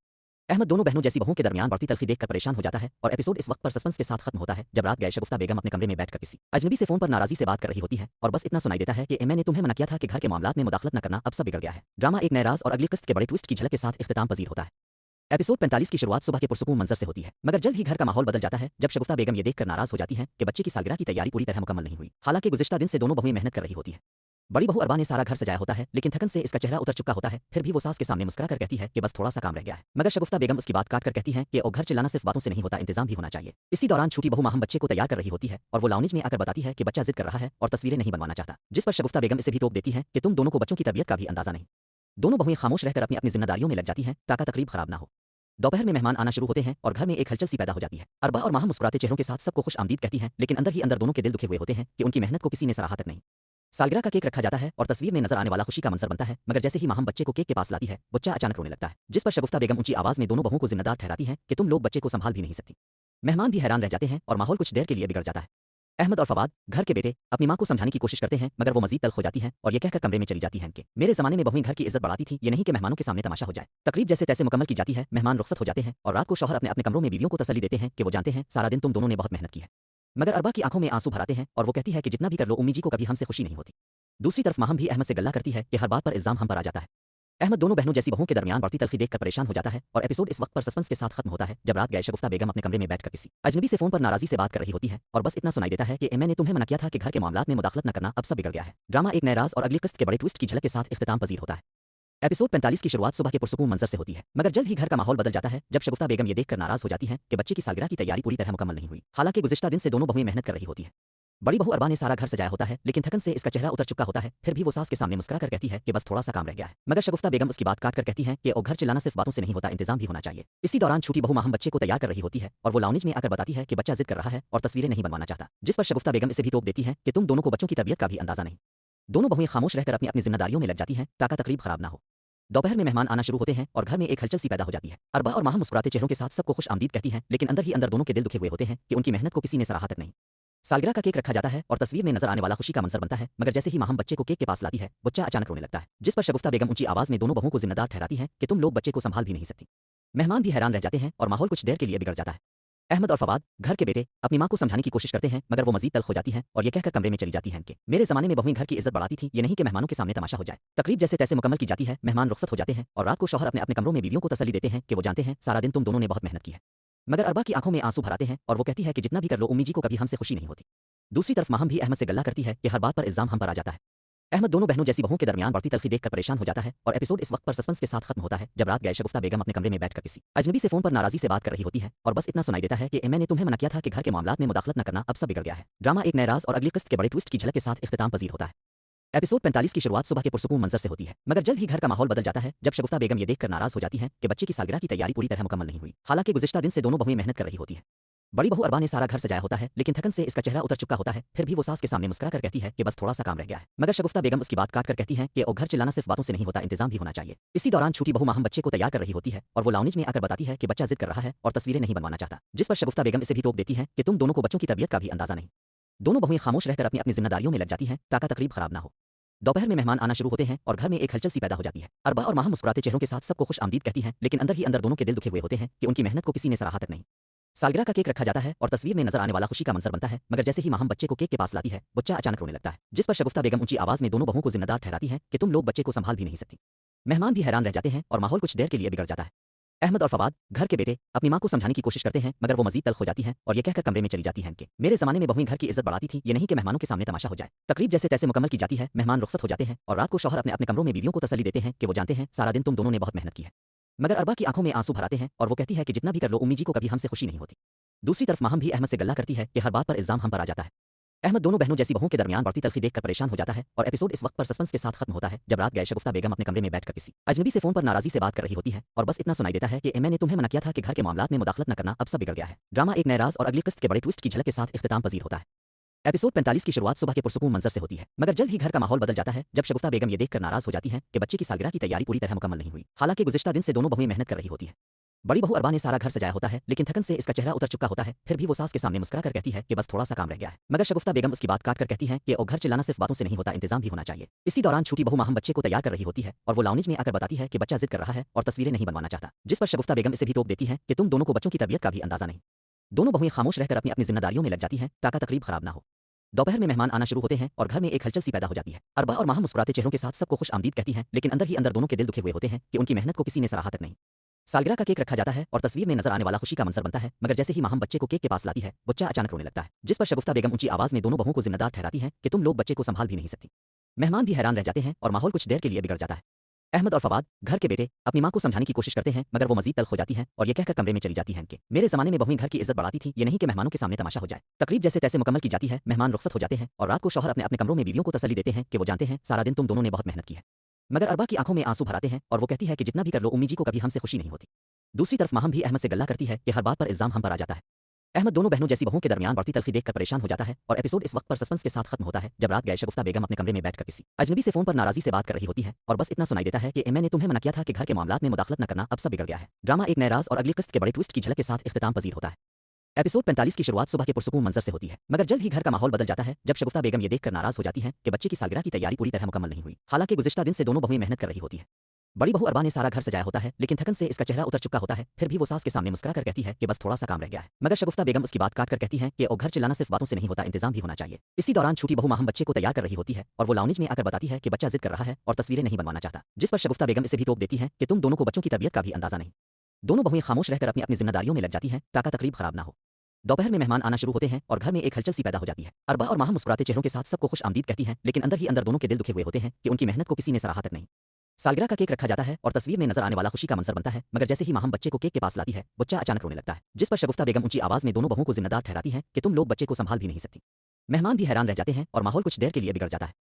अहमद दोनों बहनों जैसी बहुओं के दरमियान बढ़ती तल्खी देखकर परेशान हो जाता है और एपिसोड इस वक्त पर सस्पेंस के साथ खत्म होता है जब रात गए शगुफ्ता बेगम अपने कमरे में बैठकर किसी अजनबी से फोन पर नाराजी से बात कर रही होती है और बस इतना सुनाई देता है कि मैंने तुम्हें मना किया था कि घर के मामलात में मुदाखलत न करना, अब सब बिगड़ गया है। ड्रामा एक नए राज और अगली किस्त के बड़े ट्विस्ट की झलक के साथ इख्तिताम पजीर होता है। एपिसोड 45 की शुरुआत सुबह के पुरसुकून मंजर से होती है, मगर जल्द ही घर का माहौल बदल जाता है जब शगुफ्ता बेगम ये देखकर नाराज हो जाती है कि बच्चे की सालगिरह की तैयारी पूरी तरह मुकम्मल नहीं हुई। हालांकि गुज़िश्ता दिन से दोनों बहुएं मेहनत कर रही होती है। बड़ी बहू अरबा ने सारा घर सजाया होता है, लेकिन थकन से इसका चेहरा उतर चुका होता है, फिर भी वो सास के सामने मुस्कुरा कर कहती है कि बस थोड़ा सा काम रह गया है। मगर शगुफ्ता बेगम उसकी बात काट कर कहती है कि ओ घर चिल्लाना सिर्फ बातों से नहीं होता, इंतजाम भी होना चाहिए। इसी दौरान छोटी बहू माहम बच्चे को तैयार कर रही होती है और वो लाउंज में आकर बताती है कि बच्चा जिद कर रहा है और तस्वीरें नहीं बनवाना चाहता, जिस पर शगुफ्ता बेगम इसे भी टोक देती है कि तुम दोनों को बच्चों की तबीयत का भी अंदाजा नहीं। दोनों बहुएं खामोश रहकर अपनी अपनी जिम्मेदारियों में लग जाती हैं ताकि तकरीब खराब ना हो। दोपहर में मेहमान आना शुरू होते हैं और घर में एक हलचल सी पैदा हो जाती है। अरबा और माहम मुस्कुराते चेहरों के साथ सबको खुश आमदीद कहती हैं, लेकिन अंदर ही अंदर दोनों के दिल दुखे हुए होते हैं कि उनकी मेहनत को किसी ने सराहा तक नहीं। सालगिरह का केक रखा जाता है और तस्वीर में नजर आने वाला खुशी का मंजर बनता है, मगर जैसे ही माहम बच्चे को केक के पास लाती है, बच्चा अचानक रोने लगता है, जिस पर शगुफ्ता बेगम ऊंची आवाज में दोनों बहुओं को जिम्मेदार ठहराती है कि तुम लोग बच्चे को संभाल भी नहीं सकती। मेहमान भी हैरान रह जाते हैं और माहौल कुछ देर के लिए बिगड़ जाता है। अहमद और फवाद, घर के बेटे, अपनी मां को समझाने की कोशिश करते हैं, मगर वो मजीद तल्ख हो जाती है और ये कहकर कमरे में चली जाती है कि मेरे जमाने में बहुएं घर की इज्जत बढ़ाती थी, ये नहीं कि मेहमानों के सामने तमाशा हो जाए। तकरीब जैसे तैसे मुकम्मल की जाती है, मेहमान रुखसत हो जाते हैं और रात को शौहर अपने अपने कमरों में बीवियों को तसल्ली देते हैं कि वो जानते हैं सारा दिन तुम दोनों ने बहुत मेहनत की है। मगर अरबा की आंखों में आंसू भराते हैं और वो कहती है कि जितना भी कर लो उम्मी जी को कभी हमसे खुशी नहीं होती। दूसरी तरफ माहम भी अहमद से गल्ला करती है कि हर बात पर इल्जाम हम पर आ जाता है। अहमद दोनों बहनों जैसी बहुओं के दरमियान बढ़ती तल्खी देखकर परेशान हो जाता है और एपिसोड इस वक्त पर सस्पेंस के साथ खत्म होता है जब रात गए शगुफ्ता बेगम अपने कमरे में बैठकर किसी अजनबी से फोन पर नाराजी से बात कर रही होती है और बस इतना सुनाई देता है कि मैंने तुम्हें मना किया था कि घर के मामलात में मुदाखलत न करना, अब सब बिगड़ गया है। ड्रामा एक नए राज और अगली किस्त के बड़े ट्विस्ट की झलक के साथ इख्तिताम पजीर होता है। एपिसोड 45 की शुरुआत सुबह के पुरसुकून मंजर से होती है, मगर जल्द ही घर का माहौल बदल जाता है जब शगुफ्ता बेगम ये देखकर नाराज हो जाती है कि बच्चे की सालगिरह की तैयारी पूरी तरह मुकम्मल नहीं हुई। हालांकि गुज़िश्ता दिन से दोनों बहुएं मेहनत कर रही होती है। बड़ी बहू अरबा ने सारा घर सजाया होता है, लेकिन थकन से इसका चेहरा उतर चुका होता है, फिर भी वो सास के सामने मुस्कुरा कर कहती है कि बस थोड़ा सा काम रह गया है। मगर शगुफ्ता बेगम उसकी बात काट कर कहती है कि ओ घर चिल्लाना सिर्फ बातों से नहीं होता, इंतजाम भी होना चाहिए। इसी दौरान छोटी बहू माहम बच्चे को तैयार कर रही होती है और वो लाउंज में आकर बताती है कि बच्चा जिद कर रहा है और तस्वीरें नहीं बनवाना चाहता, जिस पर शगुफ्ता बेगम इसे भी टोक देती है कि तुम दोनों को बच्चों की तबीयत का भी अंदाजा नहीं। दोनों बहुएं खामोश रहकर अपनी अपनी जिम्मेदारियों में लग जाती हैं ताकि तकरीब खराब ना हो। दोपहर में मेहमान आना शुरू होते हैं और घर में एक हलचल सी पैदा हो जाती है। अरबा और माहम मुस्कुराते चेहरों के साथ सबको खुश आमदीद कहती हैं, लेकिन अंदर ही अंदर दोनों के दिल दुखे हुए होते हैं कि उनकी मेहनत को किसी ने सराहा तक नहीं। सालगिरह का केक रखा जाता है और तस्वीर में नजर आने वाला खुशी का मंजर बनता है, मगर जैसे ही माहम बच्चे को केक के पास लाती है, बच्चा अचानक रोने लगता है, जिस पर शगुफ्ता बेगम ऊंची आवाज में दोनों बहुओं को जिम्मेदार ठहराती है कि तुम लोग बच्चे को संभाल भी नहीं सकती। मेहमान भी हैरान रह जाते हैं और माहौल कुछ देर के लिए बिगड़ जाता है। अहमद और फवाद, घर के बेटे, अपनी मां को समझाने की कोशिश करते हैं, मगर वो मजीद तल्ख हो जाती है और ये कहकर कमरे में चली जाती है कि मेरे जमाने में बहुएं घर की इज्जत बढ़ाती थी, ये नहीं कि मेहमानों के सामने तमाशा हो जाए। तकरीब जैसे तैसे मुकम्मल की जाती है, मेहमान रुखसत हो जाते हैं और रात को शौहर अपने अपने कमरों में बीवियों को तसल्ली देते हैं कि वो जानते हैं सारा दिन तुम दोनों ने बहुत मेहनत की है। मगर अरबा की आंखों में आंसू भराते हैं और वो कहती है कि जितना भी कर लो उम्मी जी को कभी हमसे खुशी नहीं होती। दूसरी तरफ माहम भी अहमद से गल्ला करती है कि हर बात पर इल्जाम हम पर आ जाता है। अहमद दोनों बहनों जैसी बहुओं के दरमियान बढ़ती तल्खी देखकर परेशान हो जाता है और एपिसोड इस वक्त पर सस्पेंस के साथ खत्म होता है जब रात गए शगुफ्ता बेगम अपने कमरे में बैठकर किसी अजनबी से फोन पर नाराजी से बात कर रही होती है और बस इतना सुनाई देता है कि मैंने तुम्हें मना किया था कि घर के मामलात में मुदाखलत न करना, अब सब बिगड़ गया है। ड्रामा एक नए राज और अगली किस्त के बड़े ट्विस्ट की झलक के साथ इख्तिताम पजीर होता है। एपिसोड 45 की शुरुआत सुबह के पुरसुकून मंजर से होती है, मगर जल्द ही घर का माहौल बदल जाता है जब शगुफ्ता बेगम ये देखकर नाराज हो जाती है कि बच्चे की सालगिरह की तैयारी पूरी तरह मुकम्मल नहीं हुई। हालांकि गुज़िश्ता दिन से दोनों बहुएं मेहनत कर रही होती है। बड़ी बहू अरबा ने सारा घर सजाया होता है, लेकिन थकन से इसका चेहरा उतर चुका होता है, फिर भी वो सास के सामने मुस्कुरा कर कहती है कि बस थोड़ा सा काम रह गया है। मगर शगुफ्ता बेगम उसकी बात काट कर कहती है कि ओ घर चिल्लाना सिर्फ बातों से नहीं होता, इंतजाम भी होना चाहिए। इसी दौरान छोटी बहू माहम बच्चे को तैयार कर रही होती है और वो लाउंज में आकर बताती है कि बच्चा जिद कर रहा है और तस्वीरें नहीं बनवाना चाहता, जिस पर शगुफ्ता बेगम इसे भी टोक देती है कि तुम दोनों को बच्चों की तबीयत का भी अंदाजा नहीं। दोनों बहुएं खामोश रहकर अपनी अपनी जिम्मेदारियों में लग जाती हैं ताकि तकरीब खराब ना हो। दोपहर में मेहमान आना शुरू होते हैं और घर में एक हलचल सी पैदा हो जाती है। अरबा और माहम मुस्कुराते चेहरों के साथ सबको खुश आमदीद कहती हैं, लेकिन अंदर ही अंदर दोनों के दिल दुखे हुए होते हैं कि उनकी मेहनत को किसी ने सराहा तक नहीं। सालगिरह का केक रखा जाता है और तस्वीर में नजर आने वाला खुशी का मंजर बनता है, मगर जैसे ही माहम बच्चे को केक के पास लाती है, बच्चा अचानक रोने लगता है, जिस पर शगुफ्ता बेगम ऊंची आवाज में दोनों बहुओं को जिम्मेदार ठहराती है कि तुम लोग बच्चे को संभाल भी नहीं सकती। मेहमान भी हैरान रह जाते हैं और माहौल कुछ देर के लिए बिगड़ जाता है। अहमद और फवाद, घर के बेटे, अपनी मां को समझाने की कोशिश करते हैं, मगर वो मजीद तल्ख हो जाती है और ये कहकर कमरे में चली जाती है कि मेरे जमाने में बहुएं घर की इज्जत बढ़ाती थी, ये नहीं कि मेहमानों के सामने तमाशा हो जाए। तकरीब जैसे तैसे मुकम्मल की जाती है, मेहमान रुखसत हो जाते हैं और रात को शौहर अपने अपने कमरों में बीवियों को तसल्ली देते हैं कि वो जानते हैं सारा दिन तुम दोनों ने बहुत मेहनत की है। मगर अरबा की आंखों में आंसू भराते हैं और वो कहती है कि जितना भी कर लो उम्मी जी को कभी हमसे खुशी नहीं होती। दूसरी तरफ माहम भी अहमद से गल्ला करती है कि हर बात पर इल्जाम हम पर आ जाता है। अहमद दोनों बहनों जैसी बहुओं के दरमियान बढ़ती तलखी देखकर परेशान हो जाता है और एपिसोड इस वक्त पर सस्पेंस के साथ खत्म होता है जब रात गए शगुफ्ता बेगम अपने कमरे में बैठकर किसी अजनबी से फोन पर नाराजी से बात कर रही होती है और बस इतना सुनाई देता है कि मैंने तुम्हें मना किया था कि घर के मामलात में मुदाखलत न करना, अब सब बिगड़ गया है। ड्रामा एक नए राज और अगली किस्त के बड़े ट्विस्ट की झलक के साथ इख्तिताम पजीर होता है। एपिसोड 45 की शुरुआत सुबह के पुरसुकून मंजर से होती है, मगर जल्द ही घर का माहौल बदल जाता है जब शगुफ्ता बेगम ये देखकर नाराज हो जाती हैं कि बच्चे की सालगिरह की तैयारी पूरी तरह मुकम्मल नहीं हुई। हालांकि गुज़िश्ता दिन से दोनों बहुएं मेहनत कर रही होती हैं। बड़ी बहू अरबा ने सारा घर सजाया होता है, लेकिन थकन से इसका चेहरा उतर चुका होता है। फिर भी वो सास के सामने मुस्कुरा कर कहती है कि बस थोड़ा सा काम रह गया है, मगर शगुफ्ता बेगम उसकी बात काट कर कहती है कि ओ घर चिल्लाना सिर्फ बातों से नहीं होता, इंतजाम भी होना चाहिए। इसी दौरान छोटी बहू माहम बच्चे को तैयार कर रही होती है और वो लाउंज में आकर बताती है कि बच्चा जिद कर रहा है और तस्वीरें नहीं बनवाना चाहता, जिस पर शगुफ्ता बेगम इसे भी टोक देती है कि तुम दोनों को बच्चों की तरबियत का भी अंदाजा नहीं। दोनों बहुएं खामोश रहकर अपनी अपनी जिम्मेदारियों में लग जाती हैं ताकि तकरीब खराब ना हो। दोपहर में मेहमान आना शुरू होते हैं और घर में एक हलचल सी पैदा हो जाती है। अरबा और माहम मुस्कुराते चेहरों के साथ सबको खुश आमदीद कहती हैं, लेकिन अंदर ही अंदर दोनों के दिल दुखे हुए होते हैं कि उनकी मेहनत को किसी ने सराहा तक नहीं। सालगिरह का केक रखा जाता है और तस्वीर में नजर आने वाला खुशी का मंजर बनता है, मगर जैसे ही माहम बच्चे को केक के पास लाती है, बच्चा अचानक रोने लगता है, जिस पर शगुफ्ता बेगम ऊंची आवाज में दोनों बहुओं को जिम्मेदार ठहराती हैं कि तुम लोग बच्चे को संभाल भी नहीं सकती। मेहमान भी हैरान रह जाते हैं और माहौल कुछ देर के लिए बिगड़ जाता है। अहमद और फवाद, घर के बेटे, अपनी मां को समझाने की कोशिश करते हैं, मगर वो मजीद तल्ख हो जाती हैं और ये कहकर कमरे में चली जाती हैं कि मेरे जमाने में बहुएं घर की इज्जत बढ़ाती थी, ये नहीं कि मेहमानों के सामने तमाशा हो जाए। तकरीब जैसे तैसे मुकम्मल की जाती है, मेहमान रुखसत हो जाते हैं और रात को शौहर अपने अपने कमरों में बीवियों को तसल्ली देते हैं कि वो जानते हैं सारा दिन तुम दोनों ने बहुत मेहनत की है। मगर अरबा की आंखों में आंसू भराते हैं और वो कहती है कि जितना भी कर लो उम्मी जी को कभी हमसे खुशी नहीं होती। दूसरी तरफ माहम भी अहमद से गल्ला करती है कि हर बात पर इल्जाम हम पर आ जाता है। अहमद दोनों बहनों जैसी बहुओं के दरमियान बढ़ती तलखी देखकर परेशान हो जाता है और एपिसोड इस वक्त पर सस्पेंस के साथ खत्म होता है जब रात गए शगुफ्ता बेगम अपने कमरे में बैठकर किसी अजनबी से फोन पर नाराजी से बात कर रही होती है और बस इतना सुनाई देता है कि मैंने तुम्हें मना किया था कि घर के मामलात में मुदाखलत न करना, अब सब बिगड़ गया है। ड्रामा एक नए राज और अगली किस्त के बड़े ट्विस्ट की झलक के साथ इख्तिताम पजीर होता है। एपिसोड 45 की शुरुआत सुबह के पुरसुकून मंजर से होती है, मगर जल्द ही घर का माहौल बदल जाता है जब शगुफ्ता बेगम ये देखकर नाराज हो जाती हैं कि बच्चे की सालगिरह की तैयारी पूरी तरह मुकम्मल नहीं हुई। हालांकि गुज़िश्ता दिन से दोनों बहुएं मेहनत कर रही होती है। बड़ी बहू अरबा ने सारा घर सजाया होता है, लेकिन थकन से इसका चेहरा उतर चुका होता है। फिर भी वो सास के सामने मुस्कुरा कर कहती है कि बस थोड़ा सा काम रह गया है, मगर शगुफ्ता बेगम उसकी बात काट कर कहती हैं कि ओ घर चिल्लाना सिर्फ बातों से नहीं होता, इंतजाम भी होना चाहिए। इसी दौरान छोटी बहू माहम बच्चे को तैयार कर रही होती है और वो लाउंज में आकर बताती है कि बच्चा जिद कर रहा है और तस्वीरें नहीं बनवाना चाहता, जिस पर शगुफ्ता बेगम इसे भी टोक देती है कि तुम दोनों को बच्चों की तरबियत का भी अंदाजा नहीं। दोनों बहुएं खामोश रहकर अपनी अपनी जिम्मेदारियों में लग जाती हैं ताकि तकरीब खराब ना हो। दोपहर में मेहमान आना शुरू होते हैं और घर में एक हलचल सी पैदा हो जाती है। अरबा और माहम मुस्कुराते चेहरों के साथ सबको खुश आमदीद कहती हैं, लेकिन अंदर ही अंदर दोनों के दिल दुखे हुए होते हैं कि उनकी मेहनत को किसी ने सराहा तक नहीं। सालगिरह का केक रखा जाता है और तस्वीर में नजर आने वाला खुशी का मंजर बनता है, मगर जैसे ही माहम बच्चे को केक के पास लाती है, बच्चा अचानक रोने लगता है, जिस पर शगुफ्ता बेगम ऊंची आवाज में दोनों बहुओं को जिम्मेदार ठहराती हैं कि तुम लोग बच्चे को संभाल भी नहीं सकती। मेहमान भी हैरान रह जाते हैं और माहौल कुछ देर के लिए बिगड़ जाता है।